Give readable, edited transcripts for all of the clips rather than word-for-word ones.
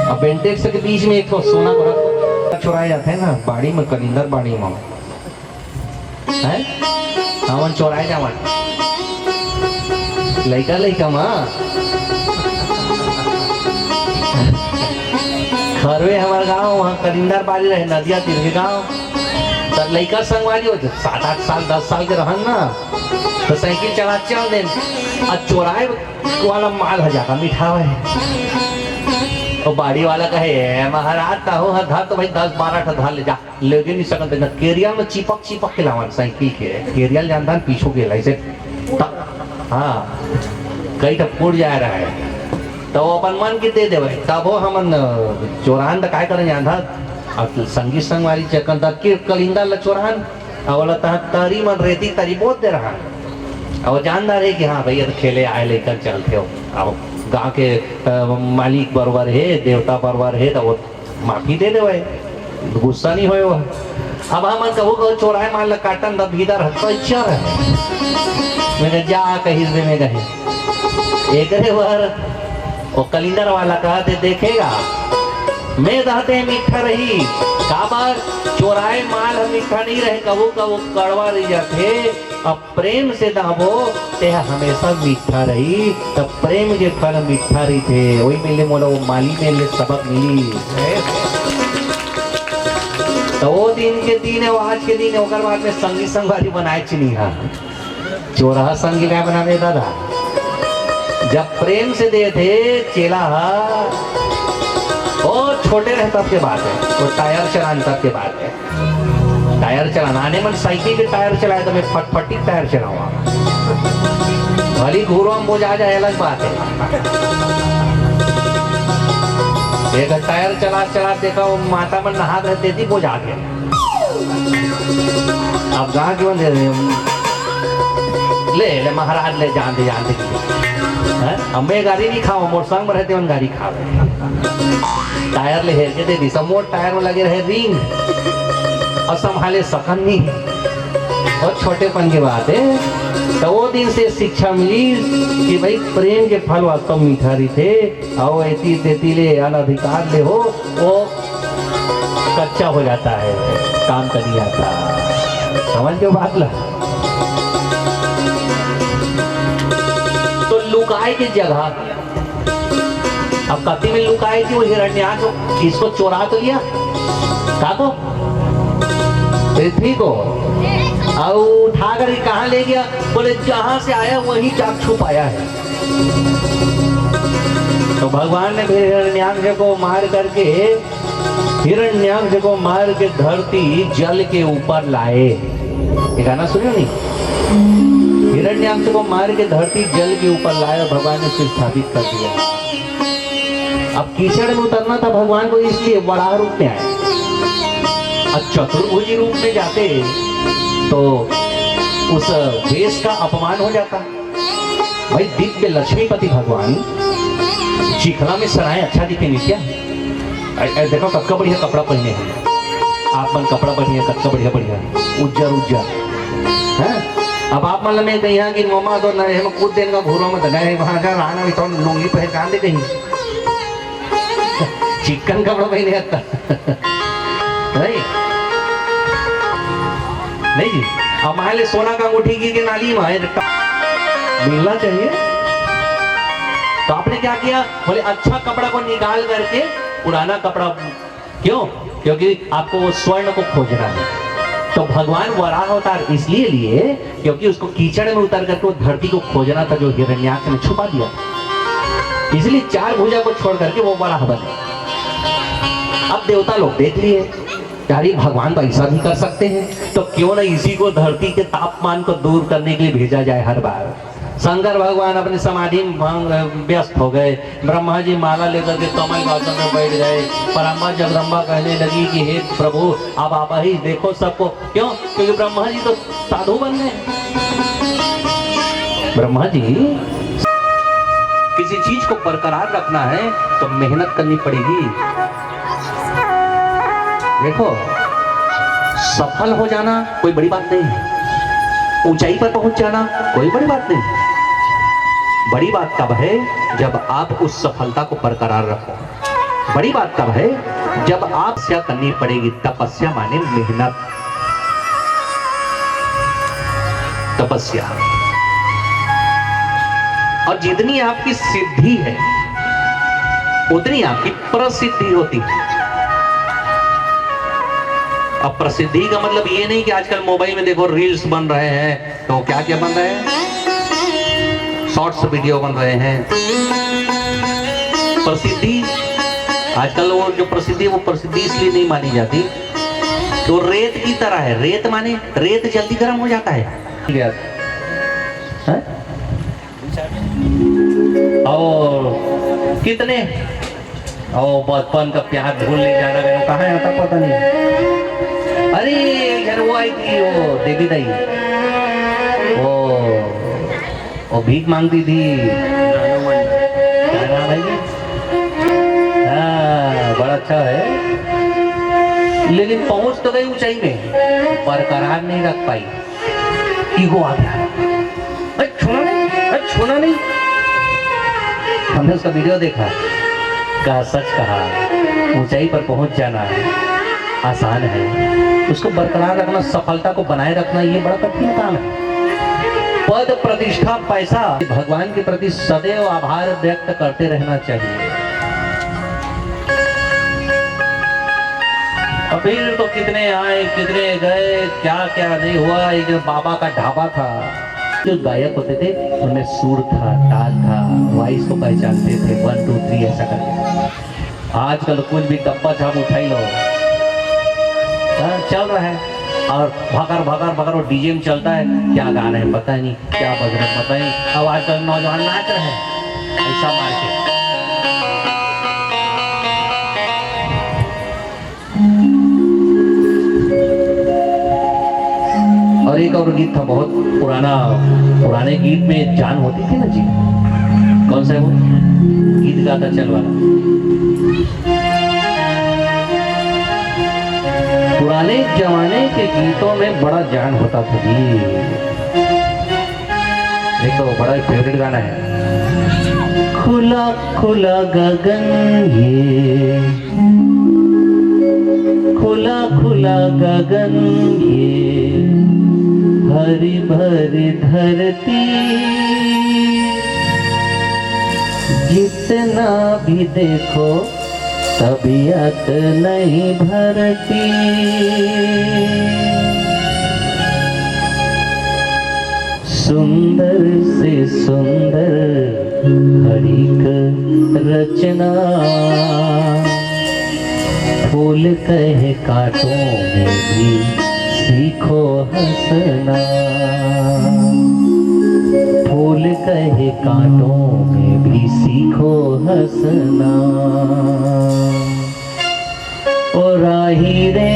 अब बेंटेक्स के बीच में एक तो सोना भरा चुराए जाते हैं ना बाड़ी में, कलिंदर बाड़ी में है हमन चोराए जावन लइका लइका माँ खरवे हमारे गांव वहाँ कलिंदर बाड़ी रहे नदिया तीर के गांव तब लइका संगवारी होते 7-8 साल 10 साल के रहन ना तो साइकिल चला चल दे और चोराए वाला माल हो जाता मीठा है तो बाड़ी वाला कहे महाराज का हो धा तो भाई 10-12 धा ले जा लेके नहीं सकते ना केरियल में चिपक के लावन साइकिल के केरियल जानता है पीछू के ऐसे हाँ कहीं तक फूट जा रहा है तो वो अपन मन के दे देवे तब वो हमन चोरान तो काय करें जानता अब संगीत संगवारी चक्कर तक के कलिंदा ल चोरान और तरी मन रेती तरी बहुत दे रहा और जानदार है कि हाँ भैया तो खेले आए लेकर चलते हो अब गाँव के मालिक बरबर है देवता बरबर है तो वो माफी दे दे गुस्सा नहीं हो अब हम कहो चोराए मान लो काटन तब भीतर चर मैंने जा कहीं में गए एक बार वो कलिंदर वाला कहते देखेगा मैं रहते मीठा रही काबर चोराए माल हम मीठा नहीं रहे कबू कबू कड़वा रह जाते अब प्रेम से दाबो ते हमेशा मीठा रही तब प्रेम के फल मीठा रही थे वही मिले मोला वो माली में सबक मिली तो वो दिन के दिन है वो आज के दिन है ओकर बाद में संगी संगवारी बनाए चुनी हा चोरा संगी क्या बनाने दादा जब प्रेम से दे थे चेला और छोटे रहे तब के बात है वो टायर चलाने तब के बात है टायर चलाना आने मन साइकिल के टायर चलाए तो मैं फटफटी टायर चलाऊंगा भली घूरो हम बोझ आ जाए अलग बात है एक टायर चला देखा वो माता मन नहा रहते थी बोझ आ गया अब गाँव क्यों दे ले महाराज ले जान दे हमें गाड़ी नहीं खाओ मोटरसाइकिल में रहते उन गाड़ी खा टायर ले हेर के दे दी सब मोट टायर में लगे रहे रिंग और संभाले सकन नहीं और छोटेपन की बात है तो वो दिन से शिक्षा मिली कि भाई प्रेम के फल वास्तव मीठा रही थे और ऐसी देती ले अनधिकार ले हो वो कच्चा हो जाता है काम कर जाता समझ के बात ला लुकाए की जगह अब कति में लुकाए थी वो हिरण्याक्ष किसको चोरा तो लिया काको पृथ्वी को और उठा कर कहाँ ले गया बोले जहां से आया वहीं जाग छुपाया है तो भगवान ने फिर हिरण्याक्ष को मार के धरती जल के ऊपर लाए ये गाना सुनियो नहीं हिरण्याक्ष को मार के धरती जल के ऊपर लाया भगवान ने फिर स्थापित कर दिया अब कीचड़ में उतरना था भगवान को इसलिए बड़ा रूप में आए अब चतुर्भुजी रूप में जाते तो उस वेश का अपमान हो जाता भाई दिव्य लक्ष्मीपति भगवान चिखला में सराय अच्छा दिखे नहीं क्या देखो कक्का बढ़िया कपड़ा पहने हैं आप मन कपड़ा बढ़िया कक्का बढ़िया उज्जर है अब आप मतलब मैं कहीं कि मोमा तो नए हम कूद देन का घूरों में गए वहां का रहना भी तो लुंगी पहन कान दे कहीं चिकन कपड़ा पहने आता नहीं जी अब मान ले सोना का अंगूठी की नाली में मिलना चाहिए तो आपने क्या किया बोले अच्छा कपड़ा को निकाल करके पुराना कपड़ा क्यों क्योंकि आपको वो स्वर्ण को खोजना है तो भगवान वराह अवतार इसलिए लिए क्योंकि उसको कीचड़ में उतर करके वो धरती को खोजना था जो हिरण्याक्ष ने छुपा दिया इसलिए 4 भुजा को छोड़ करके वो वराह बने अब देवता लोग देख लिए यार भगवान तो ऐसा भी कर सकते हैं तो क्यों ना इसी को धरती के तापमान को दूर करने के लिए भेजा जाए हर बार शंकर भगवान अपनी समाधि में व्यस्त हो गए ब्रह्मा जी माला लेकर के कमल गौतम में बैठ गए परम्बा जगदम्बा कहने लगी कि हे प्रभु अब आप ही देखो सबको क्यों क्योंकि ब्रह्मा जी तो साधु बन गए ब्रह्मा जी किसी चीज को बरकरार रखना है तो मेहनत करनी पड़ेगी देखो सफल हो जाना कोई बड़ी बात नहीं ऊंचाई पर पहुंच जाना कोई बड़ी बात नहीं बड़ी बात तब है जब आप उस सफलता को बरकरार रखो बड़ी बात तब है जब आप तपस्या करनी पड़ेगी। तपस्या माने मेहनत, तपस्या। और जितनी आपकी सिद्धि है उतनी आपकी प्रसिद्धि होती है। अब प्रसिद्धि का मतलब ये नहीं कि आजकल मोबाइल में देखो रील्स बन रहे हैं, तो क्या क्या बन रहे हैं, शॉर्ट्स वीडियो बन रहे हैं। प्रसिद्धि आजकल वो जो प्रसिद्धि है वो प्रसिद्धि इसलिए नहीं मानी जाती तो रेत की तरह है। रेत माने रेत जल्दी गर्म हो जाता है। और कितने बचपन का प्यार भूल नहीं जाना, मैंने कहा है आता पता नहीं। अरे घर वो आई थी वो देवी दाई, वो भीख मांगती थी। क्या नाम है? बड़ा अच्छा है लेकिन पहुंच तो गई ऊंचाई में, बरकरार नहीं रख पाई। ईगो आ गया, छूना नहीं। हमने उसका वीडियो देखा, कहा सच कहा, ऊंचाई पर पहुंच जाना आसान है, उसको बरकरार रखना, सफलता को बनाए रखना ये बड़ा कठिन काम है। पद, प्रतिष्ठा, पैसा, भगवान के प्रति सदैव आभार व्यक्त करते रहना चाहिए। और फिर तो कितने आए कितने गए, क्या क्या नहीं हुआ। एक बाबा का ढाबा था, जो गायक होते थे उनमें सुर था, ताल था, वॉइस को पहचानते थे, 1 2 3 ऐसा करके। आजकल कुछ भी डब्बा छाप उठाई लो, चल रहा है और भगर वो डीजे में चलता है, क्या गा रहे हैं पता नहीं, क्या बज रहा है पता नहीं। अब आजकल नौजवान नाच रहे हैं ऐसा मार के। और एक और गीत था बहुत पुराने गीत में जान होती थी ना जी। कौन सा है वो गीत गाता चल वाला? पुराने जमाने के गीतों में बड़ा जान होता था जी। देखो बड़ा फेवरेट गाना है, खुला खुला गगन ये, खुला खुला गगन ये, हरी भरी धरती, जितना भी देखो तबीयत नहीं भरती। सुंदर से सुंदर हरि का रचना, फूल कहे कांटों में भी सीखो हंसना, फूल कहे कांटों में भी सीखो हंसना। ओ राही रे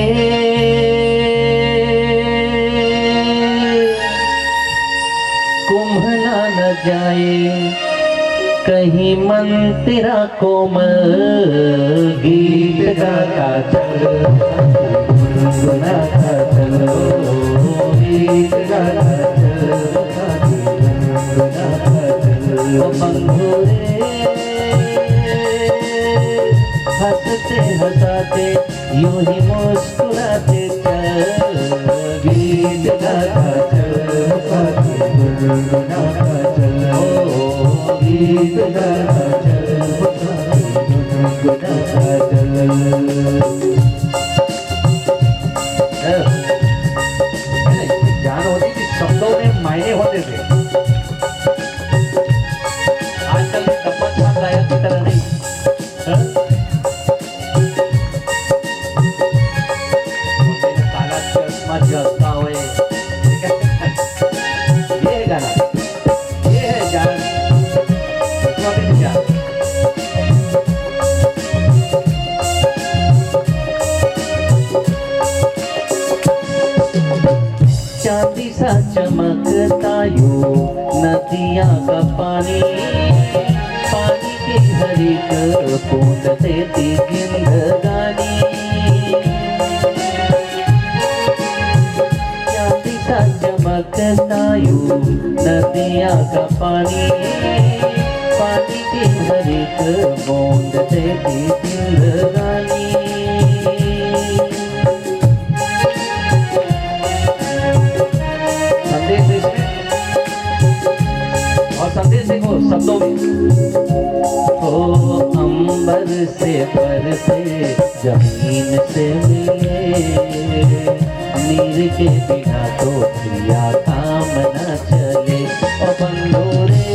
कुम्भला न जाए कहीं मन तेरा कोमल, गीत गाता चल गुनगुनाता चलो, गीत गाता चल गुनगुनाता चलो। बंधु रे हंसते हंसाते यूं ही मुस्कुराते चल, गीत गाता चल गुनगुनाता चलो, गीत गाता चल गुनगुनाता चल। जान होती कि शब्दों में मायने होते थे। आजकल डब्बा छाप गायक की तरह नहीं। काला चश्मा जलता हुए ये गाना, ये है जान। चांदी सा चमकता यूं नदिया का पानी, पानी की हर एक बूंद देती जिंदगानी। चांदी सा चमकता यूं नदिया का पानी, पानी की हर एक बूंद देती जिंदगानी। संदेश इसमें और संदेश देखो शब्दों में, ओ अंबर से बरसे जमीन से मिले, नीर के बिना तो प्रिया काम न चले। ओ बंधु रे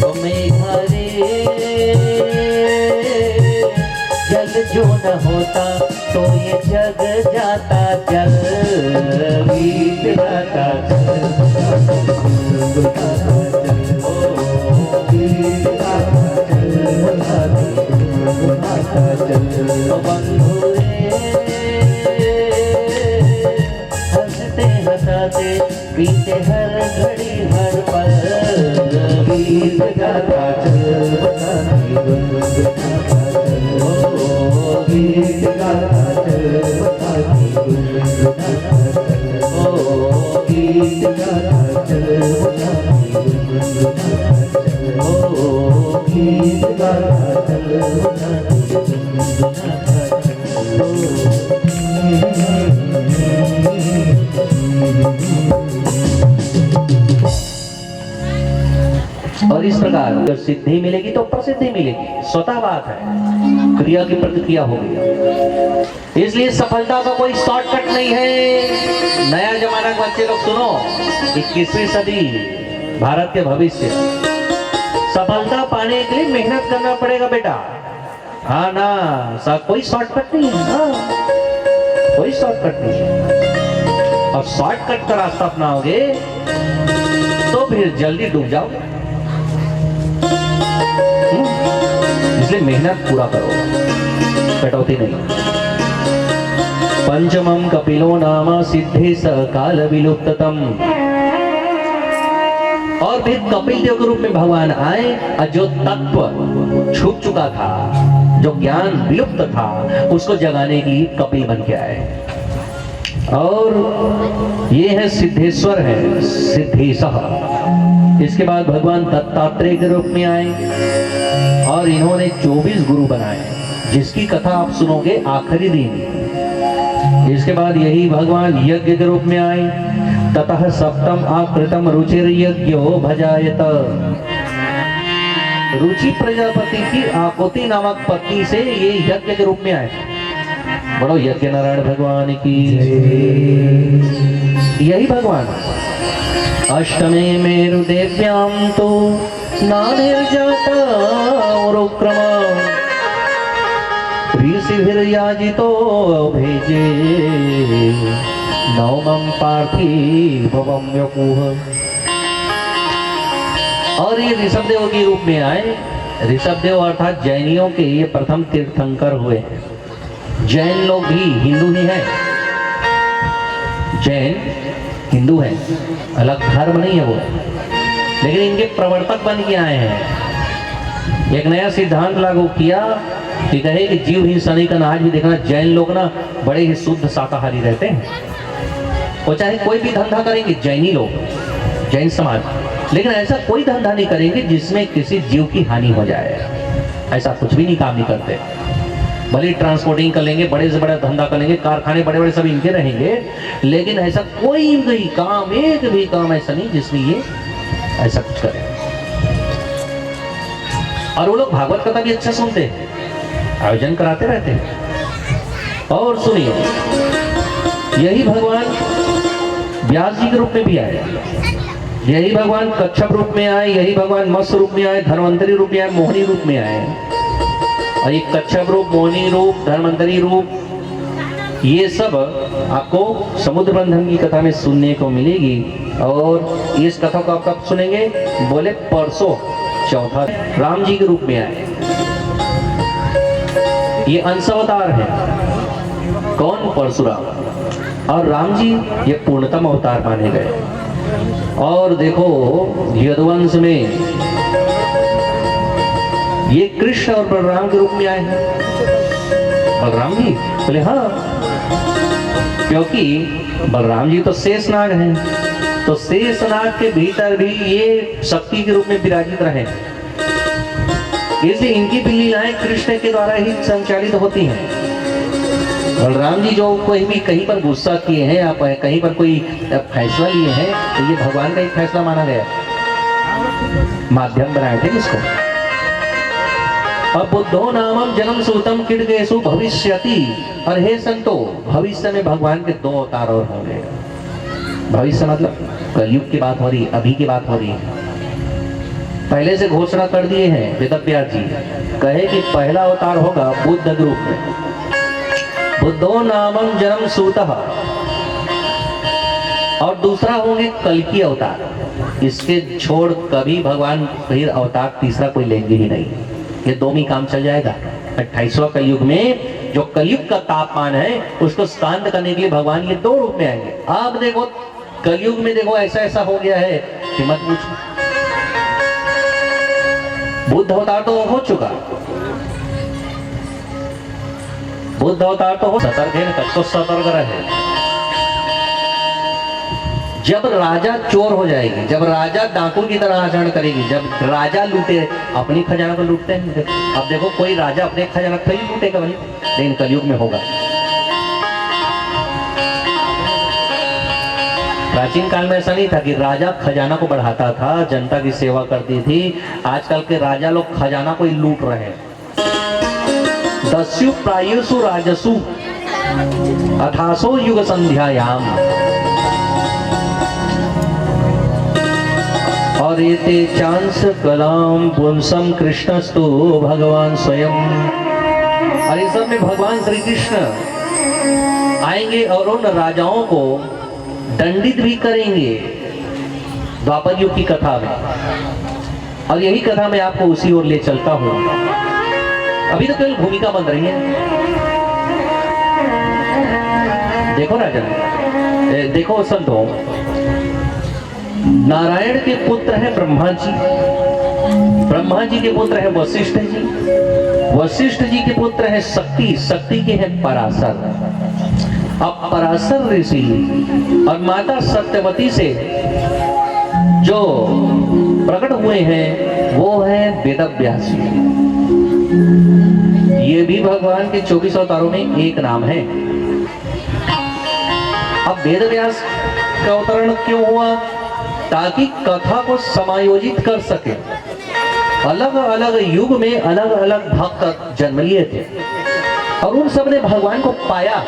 ओ मेघा रे, जल जो न होता तो ये जग जाता, जल बीत जाता, हंसते हंसाते बीते हर घड़ी हर पल, बीत जाता बीत जाता गीत गाता गीत गाता और इस प्रकार जब सिद्धि मिलेगी तो प्रसिद्धि मिलेगी, स्वतः बात है, क्रिया की प्रतिक्रिया होगी। इसलिए सफलता का कोई शॉर्टकट नहीं है। नया जमाना के बच्चे लोग सुनो, 21वीं सदी भारत के भविष्य, सफलता पाने के लिए मेहनत करना पड़ेगा बेटा। हाँ ना, कोई शॉर्टकट नहीं है। हाँ, कोई शॉर्टकट नहीं है। और शॉर्टकट का रास्ता अपनाओगे तो फिर जल्दी डूब जाओगे। इसलिए मेहनत पूरा करो, कटौती नहीं। पंचमम कपिलो नाम सिद्धि सकाल विलुप्ततम। और फिर कपिल देव के रूप में भगवान आए और जो तत्व छुप चुका था, जो ज्ञान विलुप्त था, उसको जगाने के लिए कपिल बन के आए। और ये है सिद्धेश्वर है, सिद्धेशः। इसके बाद भगवान दत्तात्रेय के रूप में आए और इन्होंने 24 गुरु बनाए, जिसकी कथा आप सुनोगे आखिरी दिन। इसके बाद यही भगवान यज्ञ के रूप में आए। ततः सप्तम आकृतम रुचिर यज्ञो भजायत। रुचि प्रजापति की आकुति नामक पत्नी से ये यज्ञ के रूप में आए। बड़ो यज्ञ नारायण भगवान की। यही भगवान अष्टमे मेरुदेव्यां तो नानिर्जाता ऋषिभिर्याजितो भेजे नवमं पार्थिवं यकुः। और ये ऋषभदेव के रूप में आए। ऋषभदेव अर्थात जैनियों के ये प्रथम तीर्थंकर हुए। जैन लोग भी हिंदू ही हैं, जैन हिंदू हैं, अलग धर्म नहीं है वो, लेकिन इनके प्रवर्तक बन के आए हैं। एक नया सिद्धांत लागू किया कि कहे कि जीव ही सनातन। आज भी देखना जैन लोग ना बड़े ही शुद्ध शाकाहारी रहते हैं। वो चाहे कोई भी धंधा करेंगे जैनी लोग, जैन समाज, लेकिन ऐसा कोई धंधा नहीं करेंगे जिसमें किसी जीव की हानि हो जाए। ऐसा कुछ भी नहीं काम नहीं करते। भले ट्रांसपोर्टिंग कर लेंगे, बड़े से बड़ा धंधा कर लेंगे, कारखाने बड़े बड़े सब इनके रहेंगे, लेकिन ऐसा कोई भी काम, एक भी काम ऐसा नहीं जिसमें ये ऐसा कुछ करे। और वो लोग भागवत कथा भी अच्छा सुनते हैं, आयोजन कराते रहते हैं। और सुनिए, यही भगवान व्यास जी के रूप में भी आए, यही भगवान कच्छप रूप में आए, यही भगवान मत्स्य रूप में आए, धन्वंतरी रूप में आए, मोहिनी रूप में आए। और ये कच्छप रूप, मोहिनी रूप, धन्वंतरी रूप, ये सब आपको समुद्र बंधन की कथा में सुनने को मिलेगी। और इस कथा को आप कब सुनेंगे? बोले परसों, चौथा। राम जी के रूप में आए, ये अंश अवतार है। कौन? परशुराम। और राम जी ये पूर्णतम अवतार माने गए। और देखो यदुवंश में ये कृष्ण और बलराम के रूप में आए हैं। बलराम जी बोले हाँ, क्योंकि बलराम जी तो शेषनाग हैं, तो शेषनाग के भीतर भी ये शक्ति के रूप में विराजित रहे। इसलिए इनकी भी लीलाएं कृष्ण के द्वारा ही संचालित होती हैं। बलराम जी जो कोई भी कहीं पर गुस्सा किए हैं या कहीं पर कोई फैसला लिए हैं तो ये भगवान का एक फैसला माना गया, माध्यम बनाए थे इसको। अब बुद्धो नामम जन्म सूतम किडकेशु भविष्यति, और हे संतो भविष्य में भगवान के 2 अवतार और होंगे। भविष्य मतलब कलयुग की बात हो रही, अभी की बात हो रही है। पहले से घोषणा कर दिए हैं वेदव्यास जी, कहे कि पहला अवतार होगा बुद्ध रूप में, बुद्धो नामम जन्म सूतः, और दूसरा होंगे कल्कि अवतार। इसके छोड़ कभी भगवान फिर अवतार तीसरा कोई लेंगे ही नहीं, ये 2 में काम चल जाएगा। 28वां कलयुग में जो कलयुग का तापमान है उसको शांत करने के लिए भगवान ये 2 रूप में आएंगे। अब देखो कलयुग में देखो ऐसा ऐसा हो गया है कि मत पूछो। बुद्ध अवतार तो हो चुका, बुद्ध अवतार तो हो, सतर्क है ना, तो सतर्क रहे। जब राजा चोर हो जाएगी, जब राजा डाकू की तरह आचरण करेगी, जब राजा लूटे, अपनी खजाना को लूटते हैं। अब देखो कोई राजा अपने खजाना को ही लूटेगा भाई, लेकिन कलयुग में होगा। प्राचीन काल में ऐसा नहीं था कि राजा खजाना को बढ़ाता था, जनता की सेवा करती थी। आजकल के राजा लोग खजाना को ही लूट रहे हैं। दस्यु प्रायुषु राजसु अथासो युग संध्यायाम, और एते चांस कलाम पुंसम कृष्णस्तु भगवान स्वयं। और इस सब में भगवान श्री कृष्ण आएंगे और उन राजाओं को दंडित भी करेंगे द्वापर युग की कथा में। और यही कथा मैं आपको उसी ओर ले चलता हूं। अभी तो केवल भूमिका बन रही है। देखो राजन, देखो संतों, नारायण के पुत्र है ब्रह्मा जी, ब्रह्मा जी के पुत्र है वशिष्ठ जी, वशिष्ठ जी के पुत्र है शक्ति, शक्ति के है पराशर। अब पराशर ऋषि और माता सत्यवती से जो प्रकट हुए हैं वो है वेदव्यास जी। ये भी भगवान के 24 अवतारों में एक नाम है। अब वेदव्यास का अवतरण क्यों हुआ? ताकि कथा को समायोजित कर सके। अलग अलग युग में अलग अलग भक्त जन्म लिए थे और उन सब ने भगवान को पाया,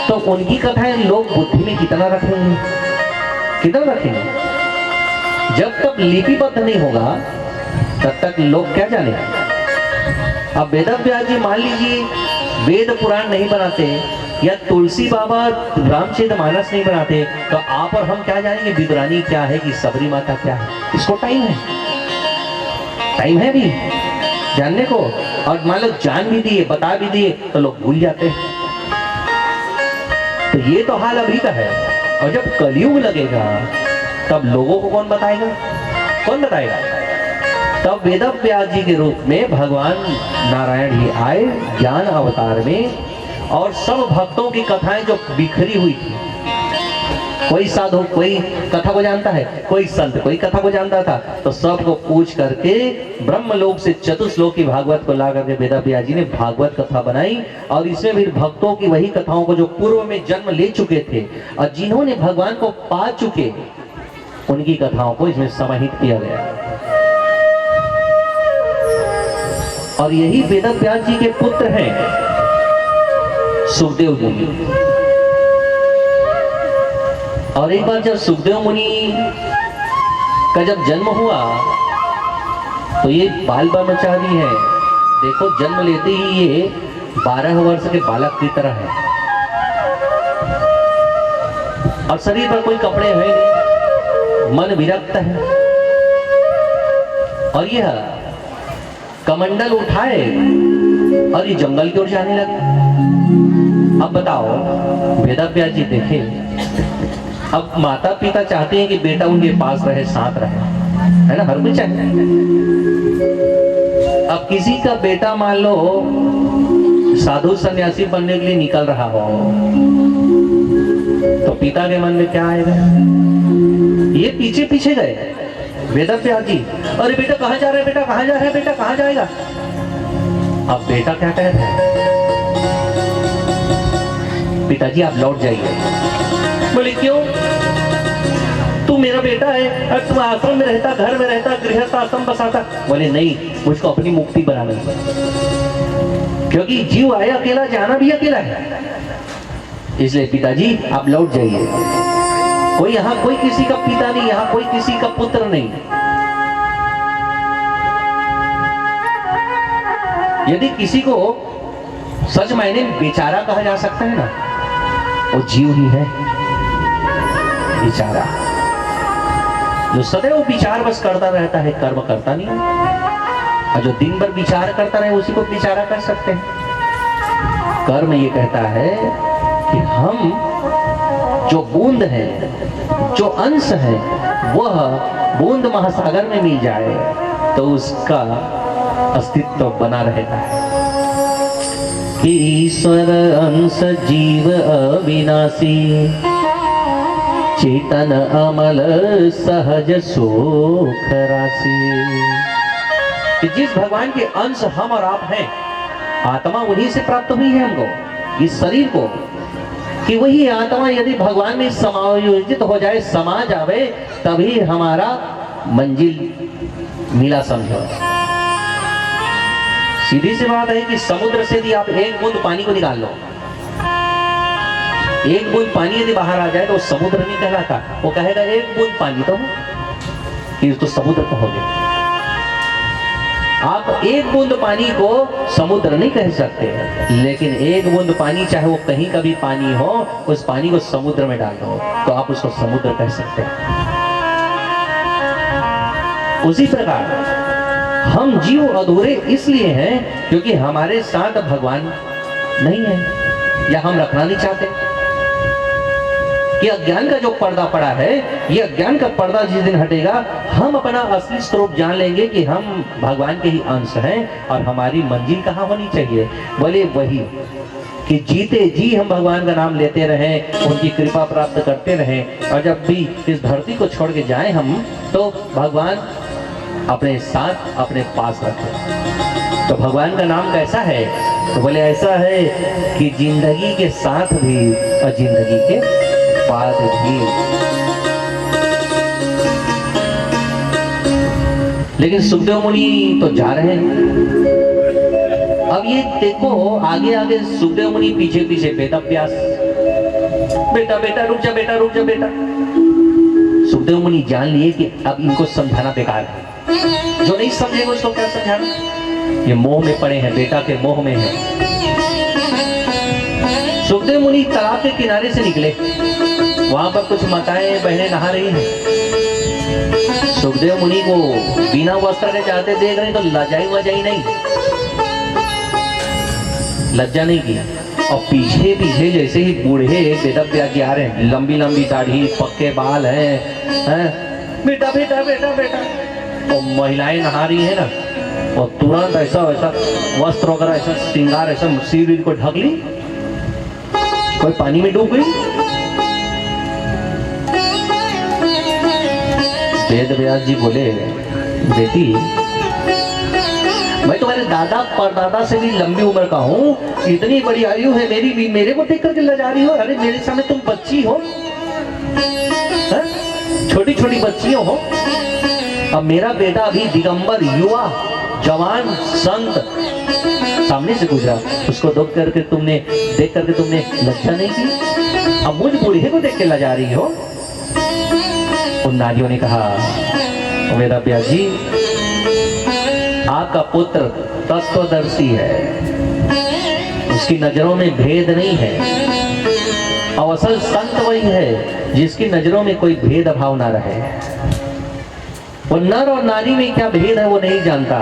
तो उनकी कथाएं लोग बुद्धि में कितना रखेंगे, कितना रखेंगे? जब तक लिपिबद्ध नहीं होगा तब तक लोग क्या जाने। अब वेदव्यास जी मान लीजिए वेद पुराण नहीं बनाते या तुलसी बाबा रामचरितमानस नहीं बनाते, तो आप और हम क्या जानेंगे विदुरानी क्या है कि सबरी माता क्या है? इसको टाइम है, टाइम है भी जानने को। और मान लो जान भी दिए, बता भी दिए, तो लोग भूल जाते हैं। तो ये तो हाल अभी का है। और जब कलयुग लगेगा तब लोगों को कौन बताएगा, कौन बताएगा? तब वेदव्यास जी के रूप में भगवान नारायण ही आए ज्ञान अवतार में, और सब भक्तों की कथाएं जो बिखरी हुई थी, कोई साधु कोई कथा को जानता है, कोई संत कोई कथा को जानता था, तो सबको पूछ करके ब्रह्मलोक से चतुश्लोक की भागवत को ला करके वेदव्यास जी ने भागवत कथा बनाई। और इसमें भी भक्तों की वही कथाओं को जो पूर्व में जन्म ले चुके थे और जिन्होंने भगवान को पा चुके, उनकी कथाओं को इसमें समाहित किया गया। और यही वेदव्यास जी के पुत्र हैं सुखदेव मुनि। और एक बार जब सुखदेव मुनि का जब जन्म हुआ तो ये बाल ब्रह्मचारी है। देखो जन्म लेते ही ये 12 वर्ष के बालक की तरह है और शरीर पर कोई कपड़े हैं नहीं, मन विरक्त है। और यह कमंडल उठाए और ये जंगल की ओर जाने लगे। अब बताओ वेदव्यास जी देखे, अब माता पिता चाहते हैं कि बेटा उनके पास रहे, साथ रहे, है ना, हर कोई चाहता है। अब किसी का बेटा मान लो साधु सन्यासी बनने के लिए निकल रहा हो, तो पिता के मन में क्या आएगा? ये पीछे पीछे गए, वेद व्यास जी, अरे बेटा कहाँ जा रहे, बेटा कहाँ जा रहे, बेटा कहाँ जाएगा? अब बेटा क्या कहता है, पिताजी आप लौट जाइए। बोले क्यों? तू मेरा बेटा है और तू आश्रम में रहता, घर में रहता, गृहस्थ आश्रम बसाता। बोले नहीं, मुझको अपनी मुक्ति बनानी है, क्योंकि जीव आया अकेला, जाना भी अकेला है। इसलिए पिताजी आप लौट जाइए। कोई यहाँ कोई किसी का पिता नहीं, यहाँ कोई किसी का पुत्र नहीं। यदि किसी को सच मायने में बेचारा कहा जा सकता है ना, वो जीव ही है बेचारा, जो सदैव विचार बस करता रहता है, कर्म करता नहीं। और जो दिन भर विचार करता रहे उसी को बेचारा कर सकते हैं। कर्म ये कहता है कि हम जो बूंद है, जो अंश है, वह बूंद महासागर में मिल जाए तो उसका अस्तित्व बना रहता है। ईश्वर अंश जीव अविनाशी, चेतन अमल सहज सुख राशि। कि जिस भगवान के अंश हम और आप हैं, आत्मा उन्हीं से प्राप्त हुई है हमको, इस शरीर को, कि वही आत्मा यदि भगवान में समायोजित हो जाए, समा जावे, तभी हमारा मंजिल मिला समझो। सीधी सी बात है कि समुद्र से यदि आप एक बूंद पानी को निकाल लो, एक बूंद पानी यदि बाहर आ जाए तो समुद्र नहीं कहलाता, वो कहेगा एक बूंद पानी तो है, फिर तो समुद्र कहोगे। आप एक बूंद पानी को समुद्र नहीं कह सकते, लेकिन एक बूंद पानी चाहे वो कहीं का भी पानी हो, उस पानी को समुद्र में डाल दो तो आप उसको समुद्र कह सकते हैं। उसी प्रकार हम जीव अधूरे इसलिए हैं क्योंकि हमारे साथ भगवान नहीं है, या हम रखना नहीं चाहते। कि अज्ञान का जो पर्दा पड़ा है, ये अज्ञान का पर्दा जिस दिन हटेगा, हम अपना असली स्वरूप जान लेंगे कि हम भगवान के ही अंश हैं और हमारी मंजिल कहाँ होनी चाहिए। बोले वही कि जीते जी हम भगवान का नाम लेते रहें, उनकी कृपा प्राप्त करते रहें, और जब भी इस धरती को छोड़ के जाएं हम, तो भगवान अपने साथ अपने पास रखें। तो भगवान का नाम कैसा है? तो बोले ऐसा है कि जिंदगी के साथ भी और जिंदगी के बाद भी। लेकिन सुखदेव मुनि तो जा रहे हैं। अब ये देखो, आगे आगे सुखदेव मुनि, पीछे पीछे वेद व्यास। बेटा बेटा रुक जा, बेटा रुक जा, बेटा। सुखदेव मुनि जान लिए कि अब इनको समझाना बेकार है, जो नहीं समझेगा उसको क्या समझाना। ये मोह में पड़े हैं, बेटा के मोह में है। सुखदेव मुनि तालाब के किनारे से निकले, वहां पर कुछ माताएं बहनें नहा रही हैं। सुखदेव मुनि को बिना वस्त्र के जाते देख रहे तो लजाई वजाई नहीं, लज्जा नहीं की। और पीछे पीछे जैसे ही बूढ़े वेदव्यास जी आ रहे हैं, लंबी लंबी दाढ़ी, पक्के बाल हैं, बेटा बेटा बेटा बेटा। और महिलाएं नहा रही है ना, और तुरंत ऐसा वैसा वस्त्र वगैरह, ऐसा श्रृंगार, ऐसा सिर को ढक ली, कोई पानी में डूब गई। वेद व्यास जी बोले, बेटी मैं तुम्हारे दादा परदादा से भी लंबी उम्र का हूँ, इतनी बड़ी आयु है मेरी भी, मेरे को देख करके लजा रही हो? अरे मेरे सामने तुम बच्ची हो, छोटी छोटी बच्चियों हो। अब मेरा बेटा अभी दिगंबर, युवा, जवान, संत सामने से गुजरा, उसको देख करके तुमने लज्जा नहीं की? अब मुझ बूढ़े को देख के लजा रही हो? उन नारियों ने कहा, वेद व्यास जी आपका पुत्र तत्वदर्शी है, उसकी नजरों में भेद नहीं है। और असल संत वही है जिसकी नजरों में कोई भेदभाव ना रहे। वो नर और नारी में क्या भेद है वो नहीं जानता,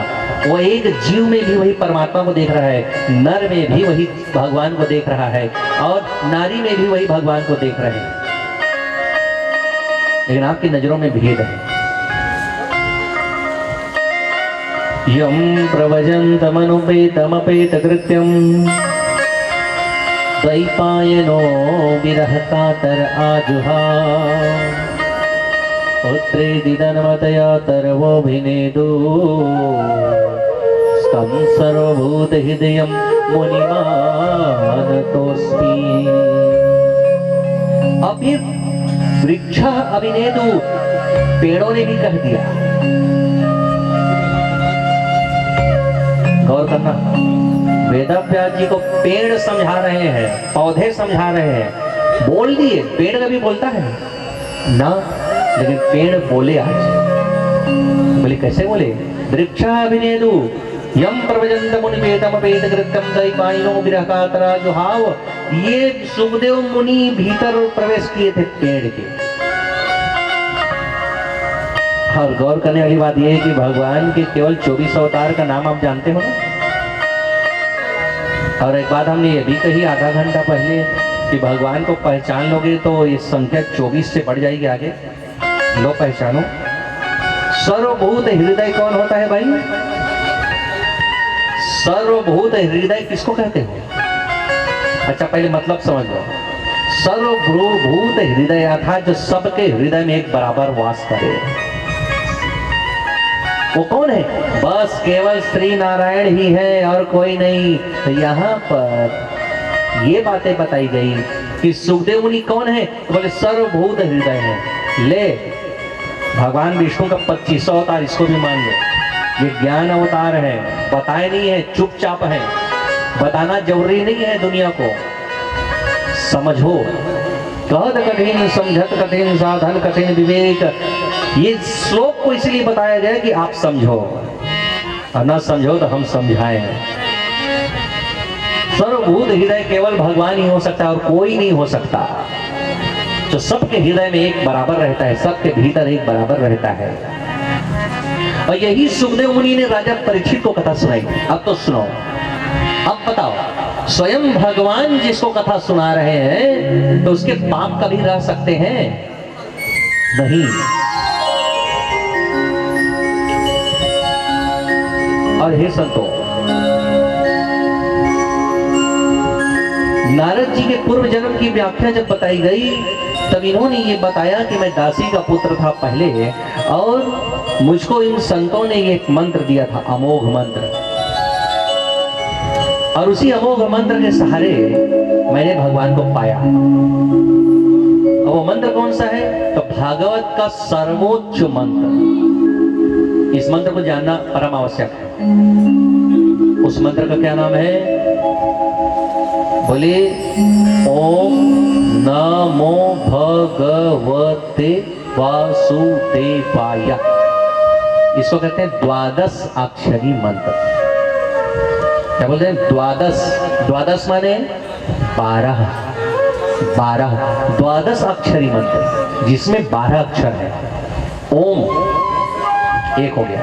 वो एक जीव में भी वही परमात्मा को देख रहा है, नर में भी वही भगवान को देख रहा है, और नारी में भी वही भगवान को देख रहे हैं। लेकिन आपकी नजरों में भेद है। यम प्रवजन्तमनुपेतमपेत कृत्यम द्वैपायनो विरह कातर आजुहा। पुत्रे दिदन्मतया तर्वोऽभिनेदु तं सर्वभूतहृदयं मुनिमानतोऽस्मि। अब ये वृक्ष अभिनेदु, पेड़ों ने भी कह दिया। गौर करना, वेदव्यास जी को पेड़ समझा रहे हैं, पौधे समझा रहे हैं, बोल दिए। पेड़ कभी बोलता है ना, लेकिन पेड़ बोले आज। बोले कैसे बोले? वृक्षाभिनेदु यम प्रवजंत मुनि वेदम वेद कृत्यम दैवाइनो विरहकातरा जुहाव। ये सुखदेव मुनि भीतर प्रवेश किए थे पेड़ के। और गौर करने वाली बात यह है कि भगवान के केवल 24 अवतार का नाम आप जानते हो ना। और एक बात हमने ये भी कही आधा घंटा पहले कि भगवान को पहचान लोगे तो ये संख्या 24 से बढ़ जाएगी आगे। लो पहचानो। सर्वभूत हृदय कौन होता है भाई? सर्वभूत हृदय किसको कहते हो? अच्छा पहले मतलब समझ लो। सर्वभूत हृदय अर्थात जो सबके हृदय में एक बराबर वास करे, वो कौन है? बस केवल श्री नारायण ही है और कोई नहीं। तो यहाँ पर ये बातें बताई गई कि सुखदेव मुनि कौन है? तो बोले सर्वभूत हृदय है। ले भगवान विष्णु का 25 अवतार, इसको भी मान लो। ये ज्ञान अवतार है, बताए नहीं है, चुपचाप है, बताना जरूरी नहीं है दुनिया को। समझो। कहत कठिन समझत कठिन साधन कठिन विवेक। ये श्लोक को इसलिए बताया गया कि आप समझो, और ना समझो तो हम समझाएं। सर्वभूत हृदय केवल भगवान ही हो सकता है और कोई नहीं हो सकता। जो सबके हृदय में एक बराबर रहता है, सबके भीतर एक बराबर रहता है। और यही सुखदेव मुनि ने राजा परीक्षित को कथा सुनाई। अब तो सुनो, अब बताओ, स्वयं भगवान जिसको कथा सुना रहे हैं तो उसके पाप कभी रह सकते हैं? नहीं। और हे संतो, नारद जी के पूर्व जन्म की व्याख्या जब बताई गई तब इन्होंने ये बताया कि मैं दासी का पुत्र था पहले, और मुझको इन संतों ने एक मंत्र दिया था, अमोघ मंत्र। और उसी अमोघ मंत्र के सहारे मैंने भगवान को पाया। और वो मंत्र कौन सा है? तो भागवत का सर्वोच्च मंत्र। इस मंत्र को जानना परम आवश्यक है। उस मंत्र का क्या नाम है? बोले ओम नमो भगवते वासुदेवाय। इसको कहते हैं द्वादश अक्षरी मंत्र। क्या बोलते हैं? द्वादश। द्वादश माने 12। 12 द्वादश अक्षरी मंत्र जिसमें 12 अक्षर है। ओम एक हो गया।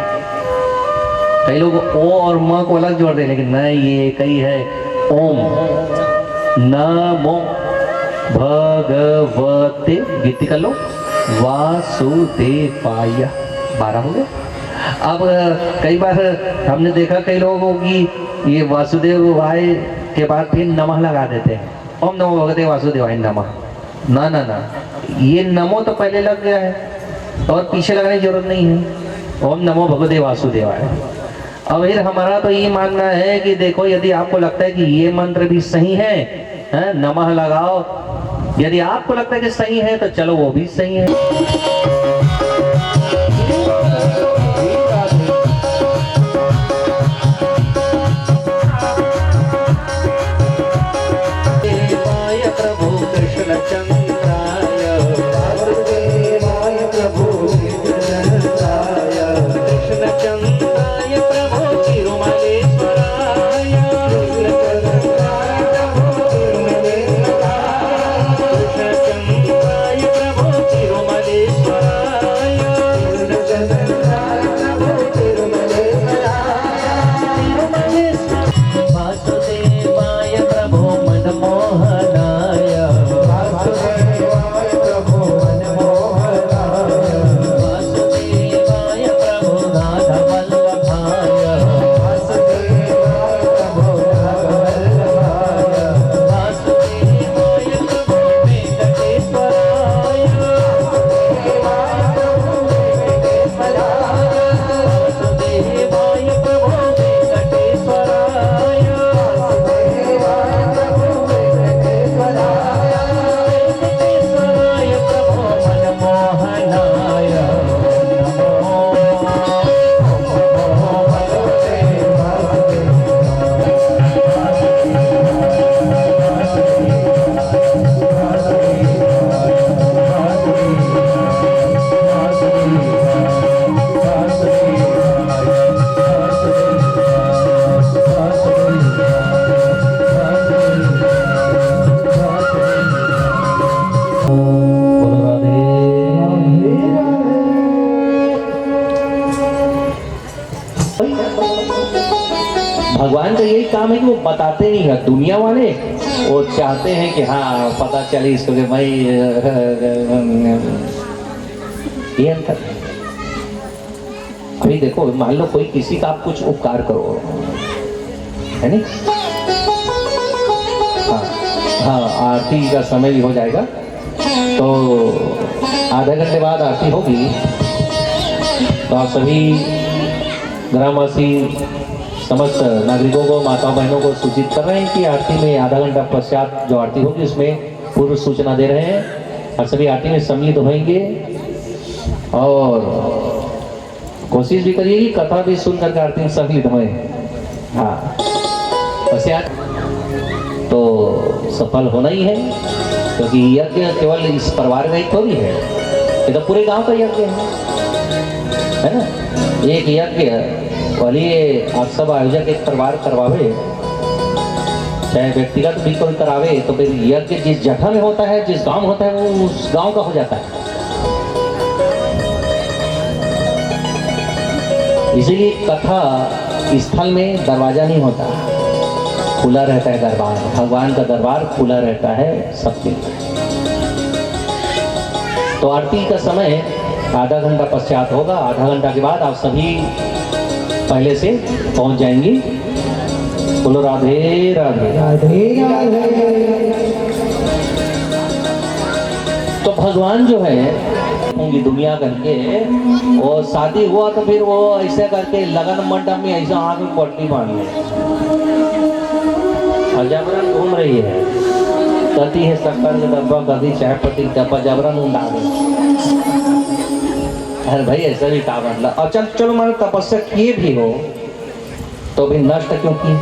कई लोग ओ और म को अलग जोड़ दे, लेकिन नहीं, ये एक ही है। ओम नमो भगवते, गिनती कर लो, वासुदेवाय। 12 हो गए। अब कई बार हमने देखा कई लोगों की ये वासुदेव भाई के बाद फिर नमः लगा देते हैं। ओम नमो भगवते वासुदेवाय नमः। ना ना ना, ये नमो तो पहले लग गया है और पीछे लगाने की जरूरत नहीं है। ओम नमो भगवते वासुदेवाय। अब फिर हमारा तो ये मानना है कि देखो, यदि आपको लगता है कि ये मंत्र भी सही है, नमः लगाओ। यदि आपको लगता है कि सही है तो चलो वो भी सही है। कृष्ण चंद्राय प्रभु तिरुमलेश्वराय बताते नहीं है। दुनिया वाले वो चाहते हैं कि हाँ पता चले इसको कि भाई ये अंतर। अभी देखो, मान लो कोई किसी का आप कुछ उपकार करो, है नहीं? हाँ, आरती का समय भी हो जाएगा, तो आधे घंटे बाद आरती होगी। तो आप सभी ग्रामवासी समस्त नागरिकों को, माता बहनों को सूचित कर रहे हैं कि आरती में आधा घंटा पश्चात जो आरती होगी उसमें पूर्व सूचना दे रहे हैं। और सभी आरती में सम्मिलित होंगे और कोशिश भी करिए कि कथा भी सुनकर आरती में सम्मिलित होए। हाँ, पश्चात तो सफल होना ही है, क्योंकि यज्ञ केवल इस परिवार का ही थोड़ी है, ये तो पूरे गांव का यज्ञ है ना। एक यज्ञ वाली आप सब आयोजक एक परिवार करवावे, चाहे व्यक्तिगत भी कोई करावे, तो फिर यज्ञ जिस जगह में होता है, जिस गांव में होता है, वो उस गांव का हो जाता है। इसीलिए कथा स्थल में दरवाजा नहीं होता, खुला रहता है दरबार। भगवान का दरबार खुला रहता है सबके लिए। तो आरती का समय आधा घंटा पश्चात होगा। आधा घंटा के बाद आप सभी पहले से पहुंच जाएंगी। बोलो राधे राधे राधे राधे। तो भगवान जो है होंगी दुनिया करके, वो शादी हुआ तो फिर वो ऐसे करके लगन मंडप में ऐसा आँख में पट्टी बांध ले, जबरन घूम रही है, कति है शक्कर का डब्बा, कति चाय पत्ती डब्बा, जबरन उड़ा दे। अरे भाई ऐसा भी काम मतलब। और चलो मानो तपस्या किए भी हो तो भी नष्ट क्यों की?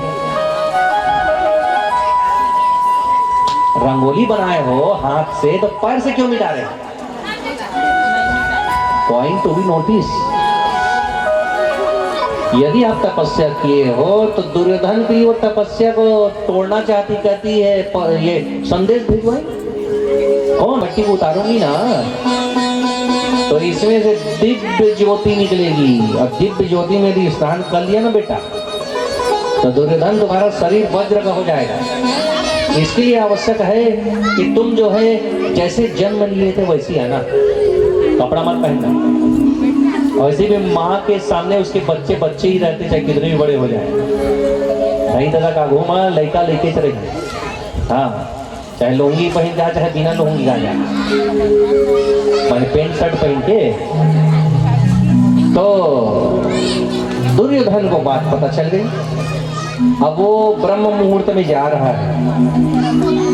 रंगोली बनाए हो हाथ से तो पैर से क्यों मिटा रहे? Point to be notice. यदि आप तपस्या किए हो तो दुर्योधन भी वो तपस्या को तोड़ना चाहती, कहती है ये संदेश भिजवाई कौन मट्टी को उतारूंगी ना, तो इसमें से दिव्य ज्योति निकलेगी। और दिव्य ज्योति में भी स्नान कर लिया ना बेटा, तो दुर्योधन तुम्हारा शरीर वज्र का हो जाएगा। इसके लिए आवश्यक है कि तुम जो है जैसे जन्म लिए थे वैसी है ना, कपड़ा मत पहनना। और इसी में माँ के सामने उसके बच्चे बच्चे ही रहते, चाहे कितने भी बड़े हो जाए। नहीं दादा का घूमा लड़का लेके चले, हाँ, चाहे लुंगी पहन जा, चाहे बिना लुंगी का जा, मैंने पेंट शर्ट पहन के। तो दुर्योधन को बात पता चल गई। अब वो ब्रह्म मुहूर्त में जा रहा है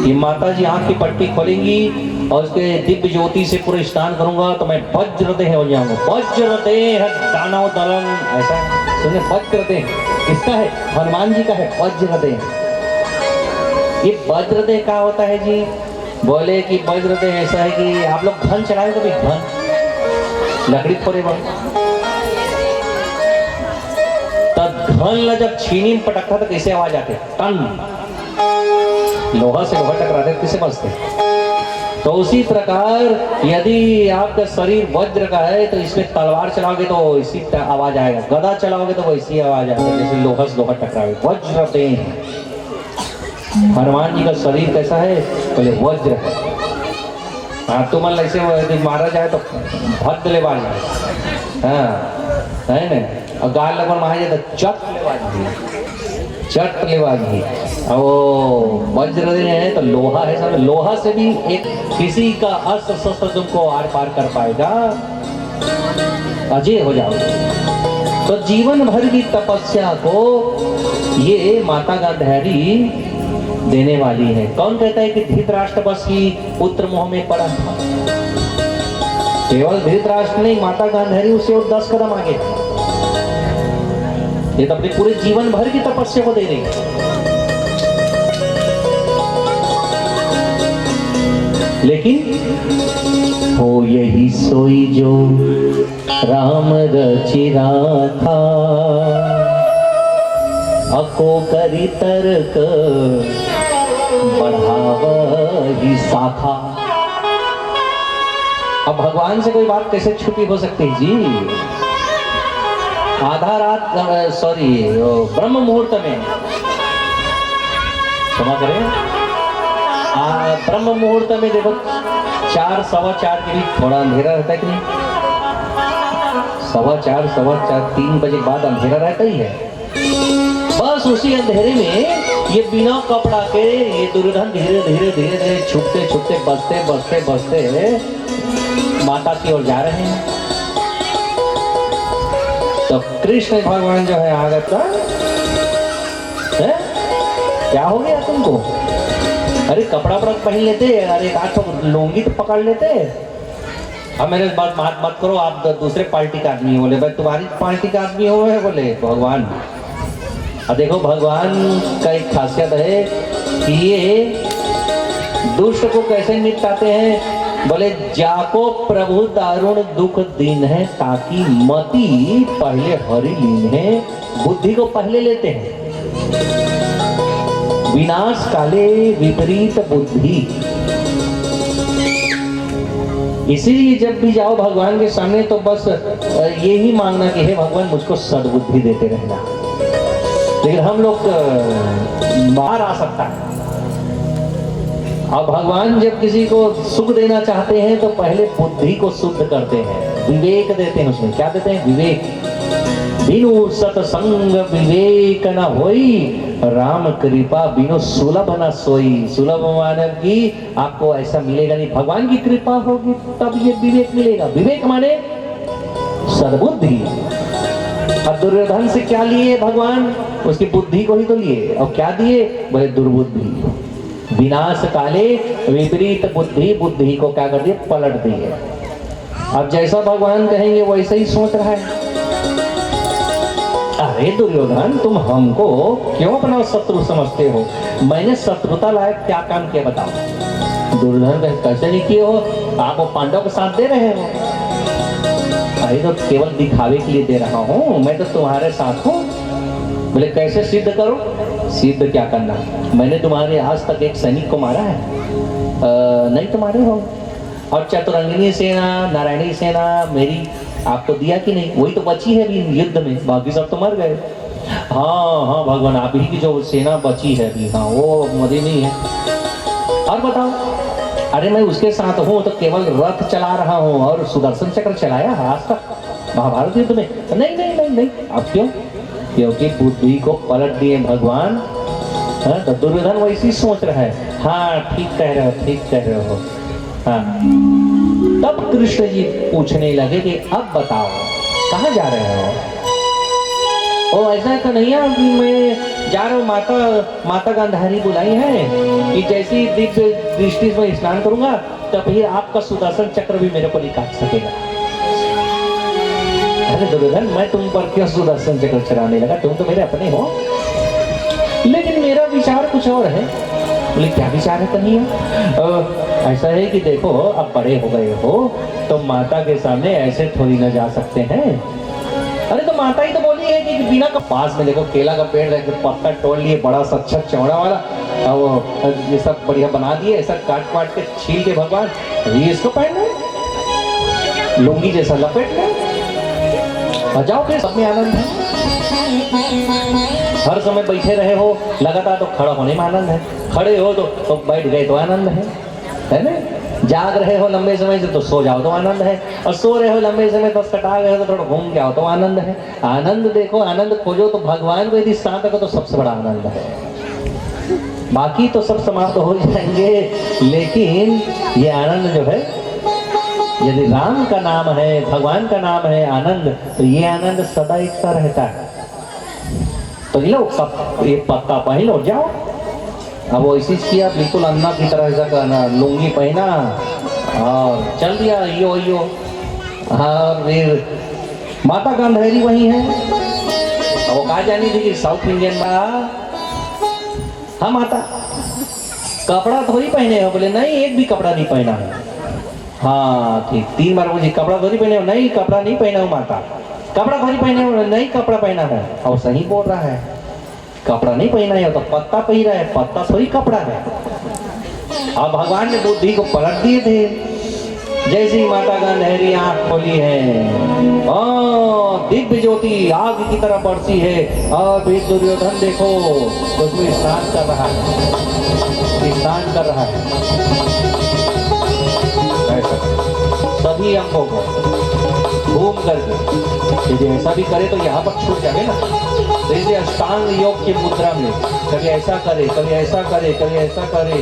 कि माता जी आंख की पट्टी खोलेंगी और उसके दिव्य ज्योति से पूरे स्नान करूंगा तो मैं वज्रदेह हो जाऊंगा। वज्रदेह दानव दलन, ऐसा सुने, वज्रदेह किसका है? हनुमान जी का है वज्रदेह। ये वज्रदेह क्या होता है जी? बोले कि वज्रदेह ऐसा है कि आप लोग धन चढ़ाए कभी, धन लकड़ी फोड़े बन, धन जब छीनी में पटकता तो कैसे आवाज आते? टन। लोहा से लोहा टकराते किसे बचते? तो उसी प्रकार यदि आपका शरीर वज्र का है तो इसमें तलवार चलाओगे तो इसी आवाज आएगा, गदा चलाओगे तो वैसी आवाज आएगा जैसे लोहा से लोहा टकरावे। वज्रदेह। हनुमान जी का शरीर कैसा है? पहले वज्र है। हाँ, तो मन ऐसे मारा जाए तो भद्द ले बाज, हाँ है ना, और गाल लगन मारा जाए तो चट ले बाजी। और वो वज्र है तो लोहा है, सब लोहा से भी एक किसी का अस्त्र शस्त्र तुमको आर पार कर पाएगा, अजय हो जाओगे। तो जीवन भर की तपस्या को ये माता गांधारी देने वाली है। कौन कहता है कि धृतराष्ट्र बस की पुत्र मोह में पड़ा था? केवल धृतराष्ट्र नहीं, माता गांधारी उससे और 10 कदम आगे। ये तो अपने पूरे जीवन भर की तपस्या को दे रही है। लेकिन हो यही सोई जो राम रचिरा था, अको करी तर्क बढ़ावही शाखा। अब भगवान से कोई बात कैसे छुपी हो सकती है जी? आधा रात ब्रह्म मुहूर्त में क्षमा करें। ब्रह्म मुहूर्त में देखो 4 सवा 4 के बीच थोड़ा अंधेरा रहता है कि नहीं? 4:15 सवा 4 3 बजे बाद अंधेरा रहता ही है। बस उसी अंधेरे में ये बिना कपड़ा के ये दुर्योधन धीरे धीरे धीरे धीरे छुपते छुपते बसते बसते बसते माता की ओर जा रहे हैं। तो कृष्ण भगवान जो है आगत का है? क्या हो गया तुमको? अरे कपड़ा पहन लेते, अरे एक लुंगी तो पकड़ लेते। अब मेरे बात मत करो, आप दूसरे पार्टी का आदमी हो। बोले भाई तुम्हारी पार्टी का आदमी हो है? बोले भगवान। अब देखो भगवान का एक खासियत है कि ये दुष्ट को कैसे निपटाते हैं। बोले जाको प्रभु दारुण दुख दीन है, ताकि मति पहले हरि लीन है। बुद्धि को पहले लेते हैं। विनाश काले विपरीत बुद्धि। इसीलिए जब भी जाओ भगवान के सामने तो बस यही मांगना कि हे भगवान मुझको सद्बुद्धि देते रहना। लेकिन हम लोग बाहर आ सकता है। अब भगवान जब किसी को सुख देना चाहते हैं तो पहले बुद्धि को शुद्ध करते हैं, विवेक देते हैं। उसमें क्या देते हैं? विवेक। बिनु सत्संग विवेक न होई, राम कृपा बिनु सुलभ न सोई। सुलभ माने कि आपको ऐसा मिलेगा नहीं, भगवान की कृपा होगी तब ये विवेक मिलेगा। विवेक माने सद्बुद्धि। अब दुर्योधन से क्या लिए भगवान? उसकी बुद्धि को ही तो लिए। और क्या दिए? बोले दुर्बुद्धि। विनाश काले विपरीत बुद्धि। बुद्धि को क्या कर दिए? पलट दिए। अब जैसा भगवान कहेंगे वैसे ही सोच रहा है। अरे दुर्योधन तुम हमको क्यों अपना शत्रु समझते हो? मैंने शत्रुता लायक क्या काम किया बताओ? दुर्योधन कैसे नहीं किए हो? आप पांडव को साथ दे रहे हो। अरे तो केवल दिखावे के लिए दे रहा हूँ, मैं तो तुम्हारे साथ हूँ। बोले कैसे सिद्ध करो? सिद्ध क्या करना? मैंने तुम्हारे आज तक एक सैनिक को मारा है? नहीं तुम्हारे हो। और चतुरंगिनी सेना, नारायणी सेना मेरी आपको दिया कि नहीं? वही तो बची है अभी युद्ध में, बाकी सब तो मर गए। हाँ भगवान आप ही की जो सेना बची है अभी, हाँ वो मरी नहीं है। और बताओ? अरे मैं उसके साथ हूँ तो केवल रथ चला रहा हूँ और सुदर्शन चक्र चलाया आज तक महाभारत युद्ध में? नहीं नहीं नहीं नहीं। अब क्यों? क्योंकि बुद्धि को पलट दिए भगवान। तो दुर्योधन वैसी सोच रहा है। हाँ ठीक कह रहे हो, ठीक कह रहे हो। हाँ तब कृष्ण जी पूछने लगे कि अब बताओ कहाँ जा रहे हो? ओ ऐसा तो नहीं है कि मैं जा रहा हूँ, माता गांधारी बुलाई है कि जैसी दिव्य दृष्टि में स्नान करूंगा तब फिर आपका सुदर्शन चक्र भी मेरे को नहीं काट सकेगा। अरे दुर्योधन मैं तुम पर क्यों सुदर्शन चक्र चलाने लगा? तुम तो मेरे अपने हो। लेकिन मेरा विचार कुछ और है। बोले क्या विचार है कन्हैया? ऐसा है कि देखो अब बड़े हो गए हो तो माता के सामने ऐसे थोड़ी न जा सकते हैं। अरे तो माता ही तो बोली है कि बिना पास में देखो केला का पेड़ रख पत्ता तोड़ लिए बड़ा सा अच्छा चौड़ा वाला, वो ये सब बढ़िया बना दिए, ऐसा काट काट के छील के भगवान ये इसको पहनना लुंगी जैसा लपेट कर जाओ। फिर सब में आनंद है। हर समय बैठे रहे हो लगातार तो खड़ा होने में आनंद है, खड़े हो तो बैठ गए तो आनंद है ना? जाग रहे हो लंबे समय से तो सो जाओ तो आनंद है, और सो रहे हो लंबे समय तो कटा गए हो तो थोड़ा घूम के आओ तो आनंद है। आनंद देखो, आनंद खोजो तो भगवान को यदि साथ रखो तो सबसे बड़ा आनंद है। बाकी तो सब समाप्त हो जाएंगे, लेकिन ये आनंद जो है यदि राम का नाम है, भगवान का नाम है आनंद, तो ये आनंद सदा एक सा रहता है। तो लो ये पत्ता पहन लो जाओ। अब वो इसी किया बिल्कुल अन्ना की तरह ऐसा करना, लुंगी पहना और चल दिया यो यो। और फिर माता गांधारी वही है। वो कहा जानी थी कि साउथ इंडियन में हाँ माता कपड़ा थोड़ी पहने हो? बोले नहीं एक भी कपड़ा नहीं पहना है। हाँ ठीक 3 बार मुझे कपड़ा थोड़ी पहने हो? नहीं कपड़ा नहीं पहना हूँ माता। कपड़ा थोड़ी पहने हो? नहीं कपड़ा पहना है। और सही बोल रहा है, कपड़ा नहीं पहना है तो पत्ता पहन रहा है, पत्ता थोड़ी कपड़ा है। अब भगवान ने बुद्धि को पलट दिए थे। जैसी माता गंधेरी आंख खोली है, दिव्य ज्योति आग की तरह बरसी है, और फिर दुर्योधन देखो उसमें स्नान कर रहा है, स्नान कर रहा है। ऐसा सभी अंगों को घूम करके, यदि ऐसा भी करे तो यहाँ पर छूट जाए ना। जैसे अष्टांग योग की मुद्रा में कभी ऐसा करे, कभी ऐसा करे, कभी ऐसा करे,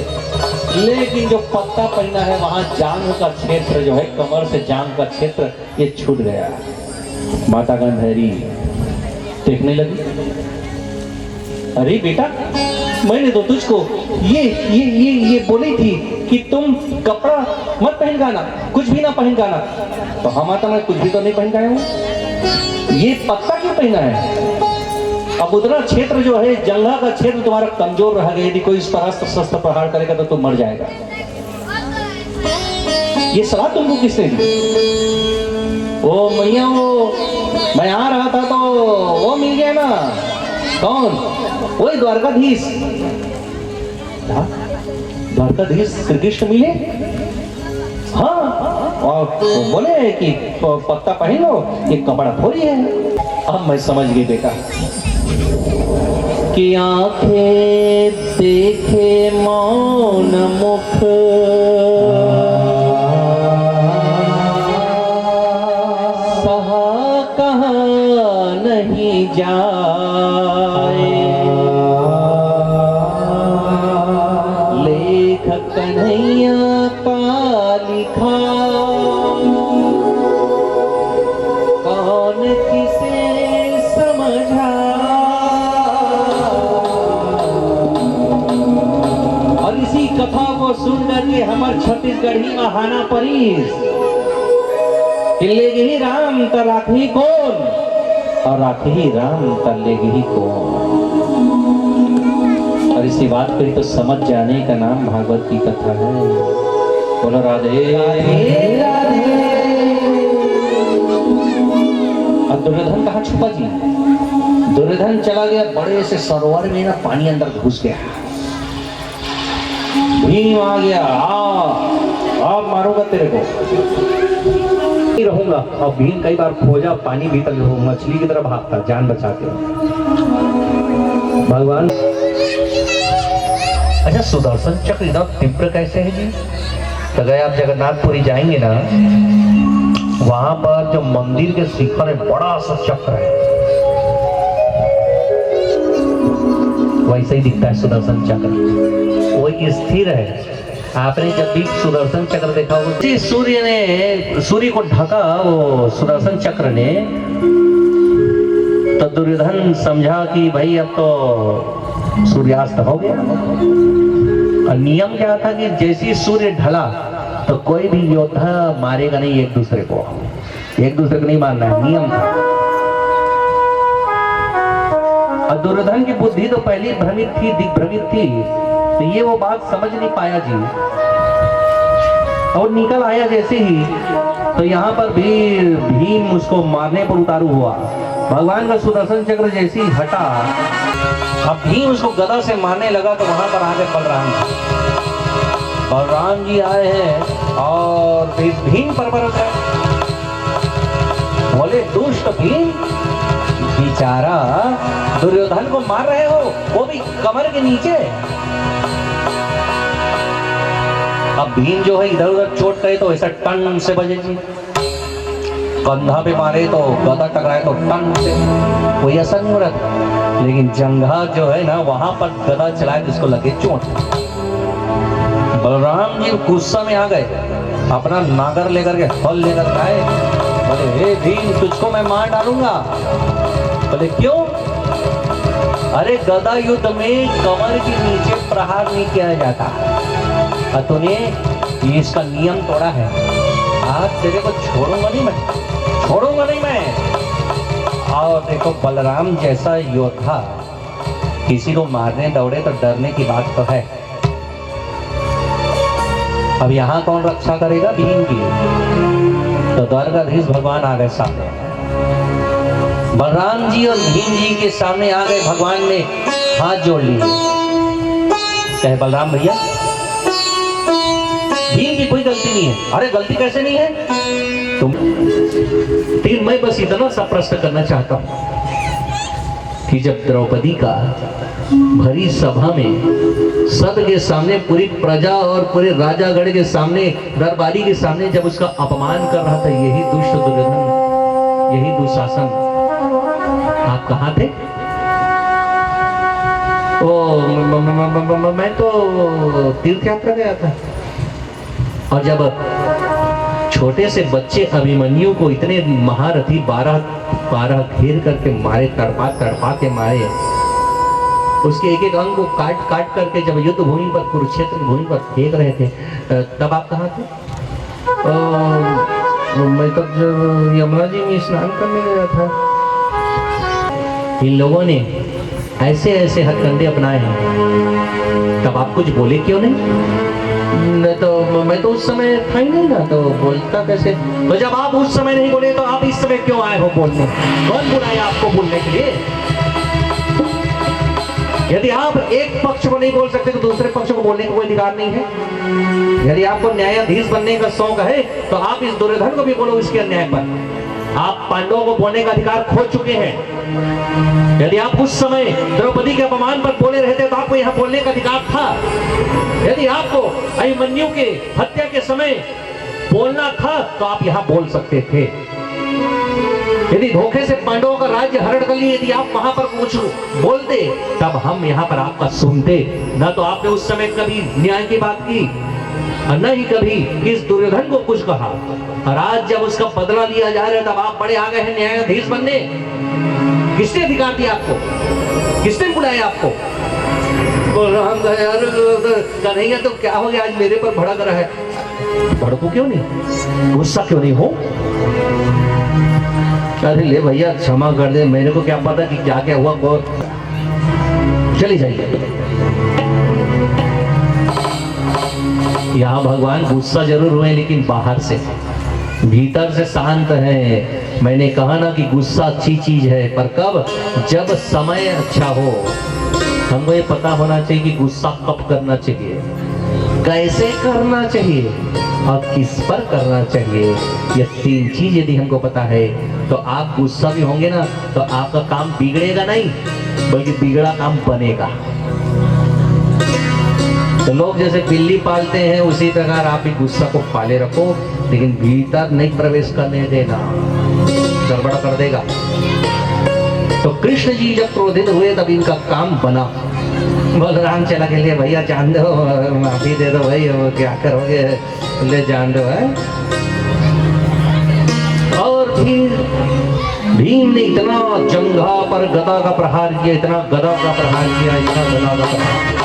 लेकिन जो पत्ता पहना है वहां जांघ का क्षेत्र जो है, कमर से जांघ का क्षेत्र ये छूट गया। माता गंधेरी देखने लगी, अरे बेटा मैंने तो तुझको ये बोली थी कि तुम कपड़ा मत पहन गाना, कुछ भी ना पहन गाना। तो हाँ माता मैं कुछ भी तो नहीं पहन गाया हूँ, ये पत्ता क्यों पहना है? अब उधर क्षेत्र जो है, जंघा का क्षेत्र तुम्हारा कमजोर रहेगा, यदि कोई इस पर अस्त्र शस्त्र प्रहार करेगा तो तुम मर जाएगा। ये सलाह तुमको किसने दी? ओ मैया, वो मैं आ रहा था तो वो मिल गया ना, कौन? वही द्वारकाधीश। द्वारकाधीश श्री कृष्ण मिले, हाँ, और बोले कि पत्ता पहन लो, ये कपड़ा थोड़ी है। अब मैं समझ गई बेटा कि आंखें देखे मौन मुख, सहा कहाँ नहीं जाए, लेखक कन्हैया का लिखा, कौन किसे समझा। और इसी कथा को सुनकर के हमार छत्तीसगढ़ी महाना परीस लेगी ही राम त राखी कौन, और राखी ही राम त लेगी ही कौन। और इसी बात पर तो समझ जाने का नाम भागवत की कथा है। बोलो राधे राधे राधे। अब दुर्योधन कहाँ छुपा जी? दुर्योधन चला गया बड़े से सरोवर में ना, पानी अंदर घुस गया। भीम आ गया, अब मारूंगा तेरे को, नहीं रहूंगा। और भीम कई बार खोजा पानी भीतर, मछली की तरह भागता जान बचा के। भगवान अच्छा, सुदर्शन चक्र इतना तीव्र कैसे है जी? तो अगर आप जगन्नाथपुरी जाएंगे ना, वहां पर जो मंदिर के शिखर है बड़ा सा चक्र है, वैसे ही दिखता है सुदर्शन चक्र, वही स्थिर है। आपने जब भी सुदर्शन चक्र देखा होगा, सूर्य को ढका वो सुदर्शन चक्र ने, तो दुर्योधन समझा कि भाई अब तो सूर्यास्त हो गया। और नियम क्या था कि जैसे सूर्य ढला तो कोई भी योद्धा मारेगा नहीं एक दूसरे को नहीं मारना है, नियम था। और दुर्योधन की बुद्धि तो पहले भ्रमित थी, दिग्भ्रमित थी, तो ये वो बात समझ नहीं पाया जी। और निकल आया जैसे ही, तो यहाँ पर भीम उसको मारने पर उतारू हुआ। भगवान का सुदर्शन चक्र जैसे ही हटा, अब भीम उसको गदा से मारने लगा, तो वहां पर आगे बलराम जी आए हैं और भीम पर है। बोले दुष्ट भीम, बेचारा दुर्योधन को मार रहे हो, वो भी कमर के नीचे। अब भीम जो है इधर उधर चोट करे तो ऐसा टन से बजेगी, कंधा पे मारे तो गदा टकराए तो टन से, कोई असर नहीं हो रहा था। लेकिन जंघा जो है ना, वहां पर गदा चलाए तो इसको लगे चोट। बलराम जी गुस्सा में आ गए, अपना नागर लेकर के हल लेकर आए। बोले हे भीम, तुझको मैं मार डालूंगा। बोले क्यों? अरे गदा युद्ध में कमर के नीचे प्रहार नहीं किया जाता, और तूने इसका नियम तोड़ा है। आज तेरे को छोड़ूंगा नहीं मैं। और देखो, बलराम जैसा योद्धा किसी को मारने दौड़े तो डरने की बात तो है। अब यहाँ कौन रक्षा करेगा? भीम की। तो द्वारकाधीश भगवान आ गए सामने, बलराम जी और भीम जी के सामने आ गए। भगवान ने हाथ जोड़ लिए, कहे बलराम भैया। भीम कि कोई गलती नहीं है। अरे गलती कैसे नहीं है तुम? लेकिन मैं बस इतना सा प्रश्न करना चाहता हूं कि जब द्रौपदी का भरी सभा में सब के सामने पूरी प्रजा और पूरे राजागढ़ के सामने दरबारी के सामने जब उसका अपमान कर रहा था यही दुष्ट दुर्योधन, यही दुशासन, आप कहाँ थे? मैं तो तीर्थ यात्रा गया था। और जब छोटे से बच्चे अभिमन्यु को इतने महारथी 12 घेर करके मारे, तड़पा के मारे, उसके एक एक अंग को काट करके जब युद्ध भूमि पर, कुरुक्षेत्र भूमि पर फेंक रहे थे, तब आप कहाँ थे? मैं तब यमुना जी में स्नान करने गया था। इन लोगों ने ऐसे ऐसे हथकंडे अपनाए हैं, तब आप कुछ बोले क्यों नहीं? तो मैं तो उस समय था ही नहीं ना, तो बोलता कैसे? तो जब आप उस समय नहीं बोले तो आप इस समय क्यों आए हो बोलने? कौन बुलाया आपको बोलने के लिए? यदि आप एक पक्ष को नहीं बोल सकते तो दूसरे पक्ष को बोलने का कोई अधिकार नहीं है। यदि आपको न्यायाधीश बनने का शौक है तो आप इस दुर्योधन को भी बोलो इसके अन्याय पर। आप पांडवों को बोलने का अधिकार खो चुके हैं। यदि आप उस समय द्रौपदी के अपमान पर बोले रहते तो आपको यहाँ बोलने का अधिकार था। यदि आपको अभिमन्यु के हत्या के समय बोलना था तो आप यहाँ बोल सकते थे। यदि धोखे से पांडवों का राज्य हरण कर लिए, यदि आप वहां पर कुछ बोलते तब हम यहाँ पर आपका सुनते। न तो आपने उस समय कभी न्याय की बात की और न ही कभी इस दुर्योधन को कुछ कहा। और आज जब उसका बदला लिया जा रहा है तब आप बड़े आ गए हैं न्यायाधीश बनने। किसने अधिकार दिया आपको? किसने बुलाया आपको? बोल रहा हम यार कन्हैया तो क्या हो गया आज मेरे पर भड़क रहा है। भड़को क्यों नहीं? गुस्सा क्यों नहीं हो? अरे ले भैया क्षमा कर दे, मेरे को क्या पता कि क्या क्या हुआ। चली जाइए। यहाँ भगवान गुस्सा जरूर हुए लेकिन बाहर से, भीतर से शांत है। मैंने कहा ना कि गुस्सा अच्छी चीज है, पर कब? जब समय अच्छा हो। हमको ये पता होना चाहिए कि गुस्सा कब करना चाहिए, कैसे करना चाहिए और किस पर करना चाहिए। ये तीन चीज यदि हमको पता है तो आप गुस्सा भी होंगे ना तो आपका काम बिगड़ेगा नहीं बल्कि बिगड़ा काम बनेगा। तो लोग जैसे बिल्ली पालते हैं उसी प्रकार आप भी गुस्सा को पाले रखो, लेकिन भीतर नहीं प्रवेश करने देना, गड़बड़ कर देगा। तो कृष्ण जी जब क्रोधित हुए तब इनका काम बना। बलराम चला के लिए भैया जान दो, माफी दे दो भाई, क्या करोगे, ले जान दो है। और फिर भीम ने इतना जंघा पर गदा का प्रहार किया, इतना गदा का प्रहार किया, इतना गदा का प्रहार किया,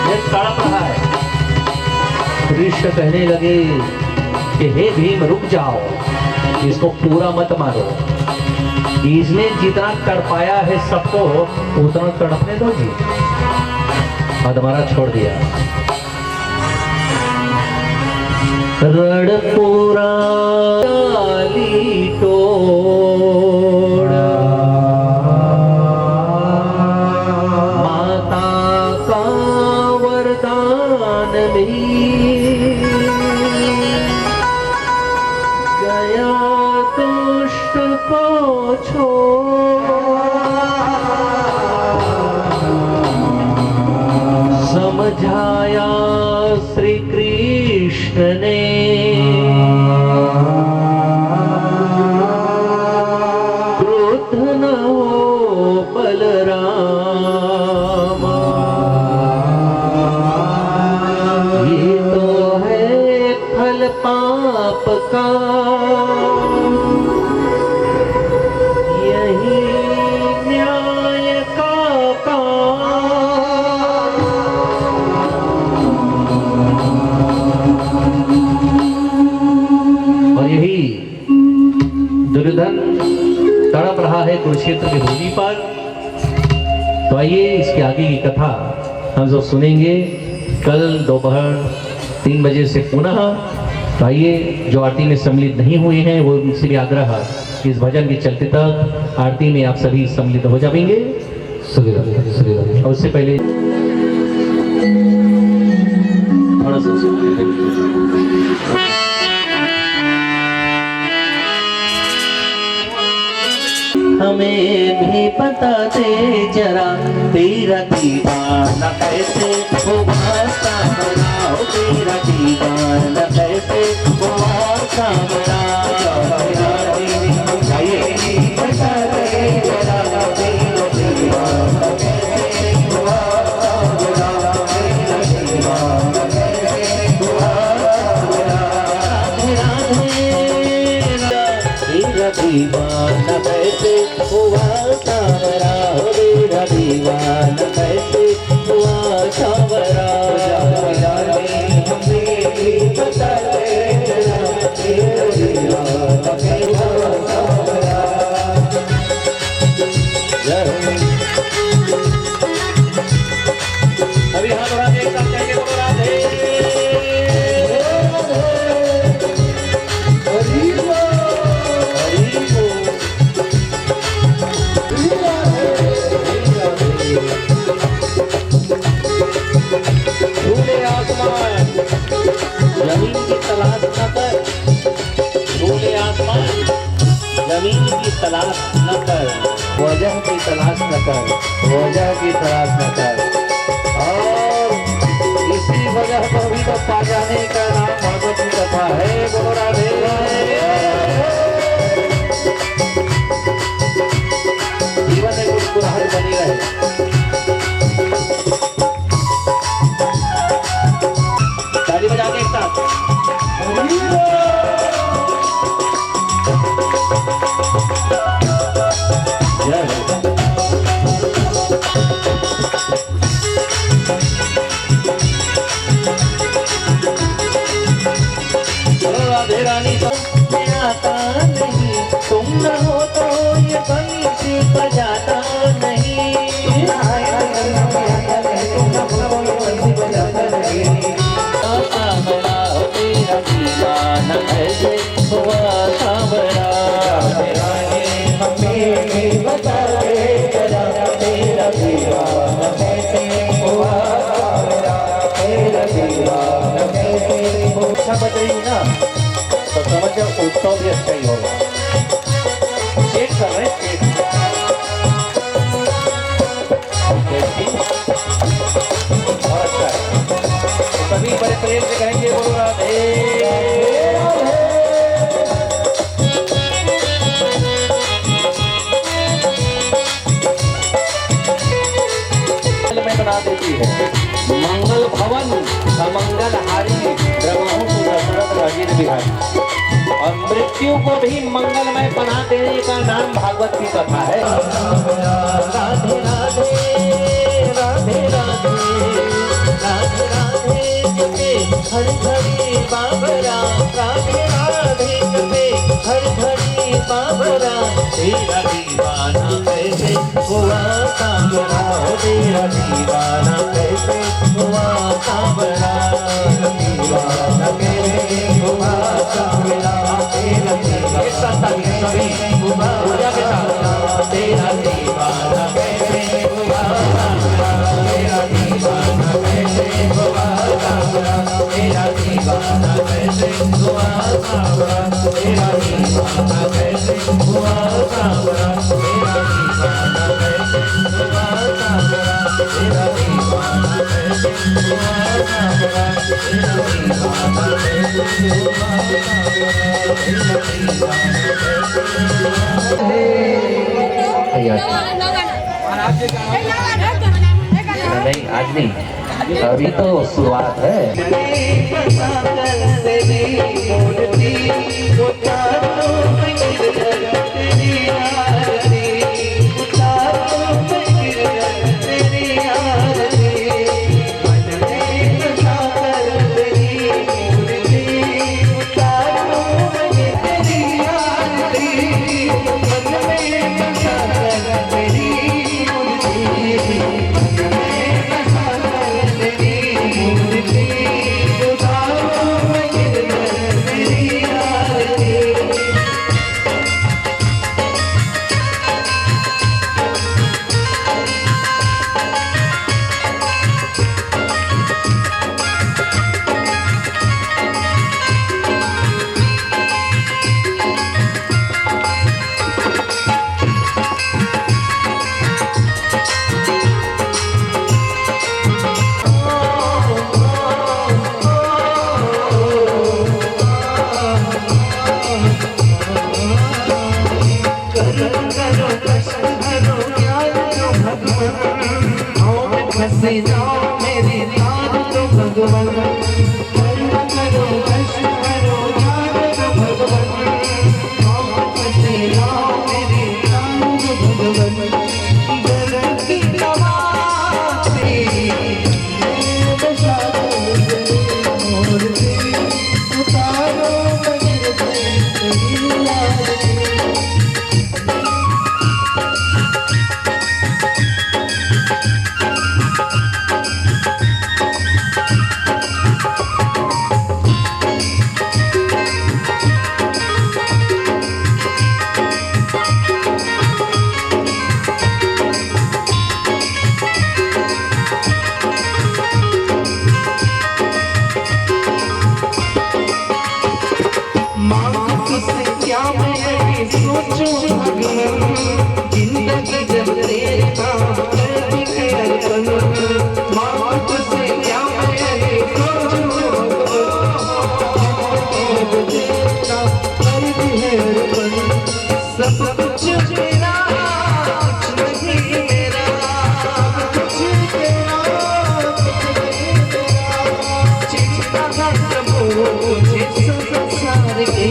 ये तड़प रहा है। कृष्ण कहने लगे कि हे भीम रुक जाओ, इसको पूरा मत मारो। इसने जितना तड़पाया है सबको उतना तड़पने दो जी। अधमरा छोड़ दिया। रण पूरा तोड़, माता का वरदान भी गया दुष्ट को छोड़, समझाया श्री कृष्ण ने क्रोध न हो बलराम, ये तो है फल पाप का, यही न्याय का काम। और यही दुर्योधन तड़प रहा है कुरुक्षेत्र की भूमि पर। तो आइए इसके आगे की कथा हम जो सुनेंगे कल दोपहर 3 बजे से पुनः। तो आइए जो आरती में सम्मिलित नहीं हुए हैं वो उनसे भी आग्रह इस भजन के चलते तक आरती में आप सभी सम्मिलित हो जाएंगे। और उससे पहले थोड़ा सा हमें भी बता दे जरा, तेरा दीवाना कैसे हुआ सावरा, तेरा दीवाना कैसे हुआ सावरा। बता दे जरा, तेरा दीवाना कैसे हुआ सावरा, तेरा दीवाना कैसे हुआ सावरा। तेरा दीवाना कैसे हुआ सावरा, तेरा दीवाना कैसे हुआ सावरा। बता दे जरा, तेरा दीवाना कैसे हुआ सावरा। अभी हाथ उड़ा के एक साथ कहेंगे बोलो राधे। जमीन की तलाश न कर, खुले आसमान जमीन की तलाश न कर, वजह की तलाश न कर, वजह की तलाश न कर। और इसी वजह को भी तो पा जाने का नाम भगवत की कथा है। बोलो राधे। जीवन में मुस्कुराहट बनी रहे। ताली बजा के एक साथ। राधे रानी समझ आता नहीं, तुम न हो तो ये बंसी बजाता नहीं। सावरा तेरा दीवाना कैसे हुआ सावरा, हमें बता दे जरा, तेरा दीवाना कैसे हुआ सावरा, तेरा दीवाना कैसे हुआ। अच्छा बज रही ना तो समझो उत्सव भी अच्छा ही होगा। चेक कर रहे चेक। और अच्छा है तो सभी बड़े प्रेम से कहेंगे बोलो राधे। में बना देती है मंगल भवन समंगल हारी, ब्रह्मों को दशरथ राजेंद्र बिहारी। और मृत्यु को भी मंगलमय बना देने का नाम भागवत की कथा है। राधे राधे राधे राधे राधे राधे जपे हर घड़ी बाबरा, राधे राधे जपे हर घड़ी बाबरा। तेरा दीवाना कैसे हुआ सावरा, तेरा दीवाना कैसे हुआ सावरा, दीवाना कैसे हुआ सावरा, तेरा दीवाना सभी पूजा के साथ। तेरा दीवाना कैसे हुआ सावरा, तेरा दीवाना कैसे हुआ सावरा, तेरा दीवाना कैसे हुआ सावरा, तेरा दीवाना कैसे हुआ सावरा, तेरा दीवाना कैसे हुआ सावरा, तेरा दीवाना कैसे हुआ सावरा, तेरा दीवाना कैसे हुआ सावरा, तेरा दीवाना कैसे। नहीं आज नहीं, अभी तो शुरुआत है। भगवन कर्म करो कष्ट करो जागो भगवन आपसे लाओ मेरे प्राण भगवन जगत की नवासी दशा मूर्ति उतारो मगर तेरी आरती सोचो भगवान जिंदगी जब तेरे काम कर दिखे अर्पण माँ तुझसे क्या मैं सोचूं कर दिखे अर्पण सब कुछ तेरा कुछ नहीं मेरा कुछ तेरा चिंता का प्रभु मुझे संसार की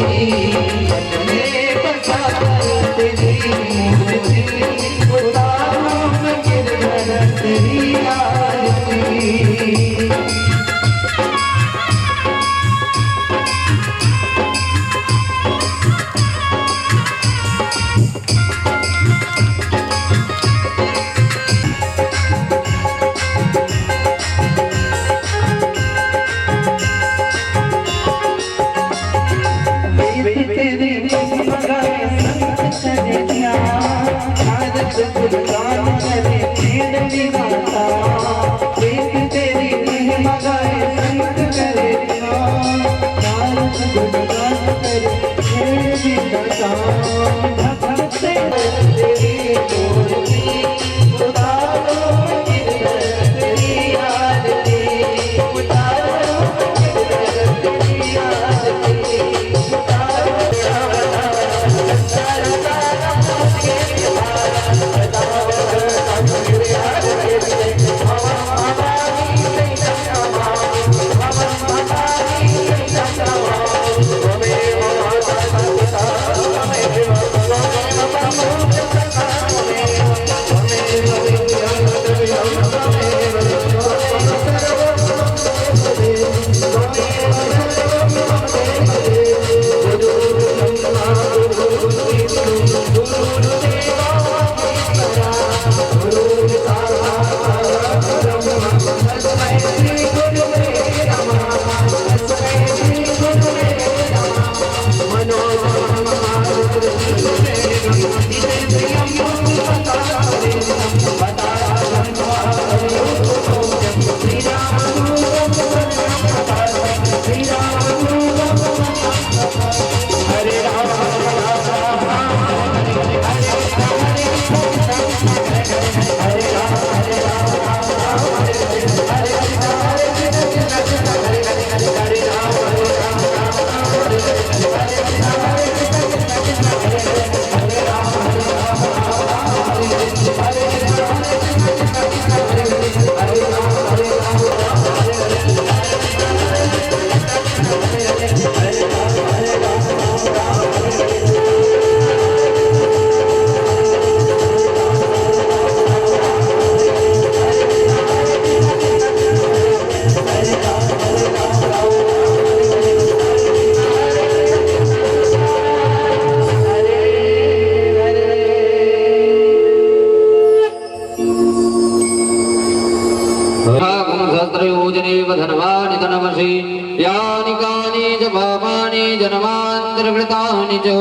धनवानि धनमसि यानि कानि च पापानि जन्मान्तरकृतानि च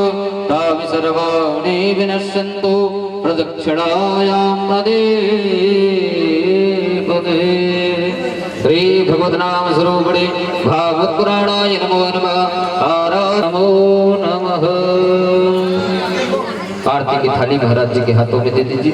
तानि सर्वाणि विनश्यन्तु प्रदक्षिणायां पदे पदे। श्री भगवद्नाम स्वरूपिणे भागवत पुराणाय नमो नमः। नमो नमः। आरती की थाली महाराज जी के हाथों में दे दीजिए।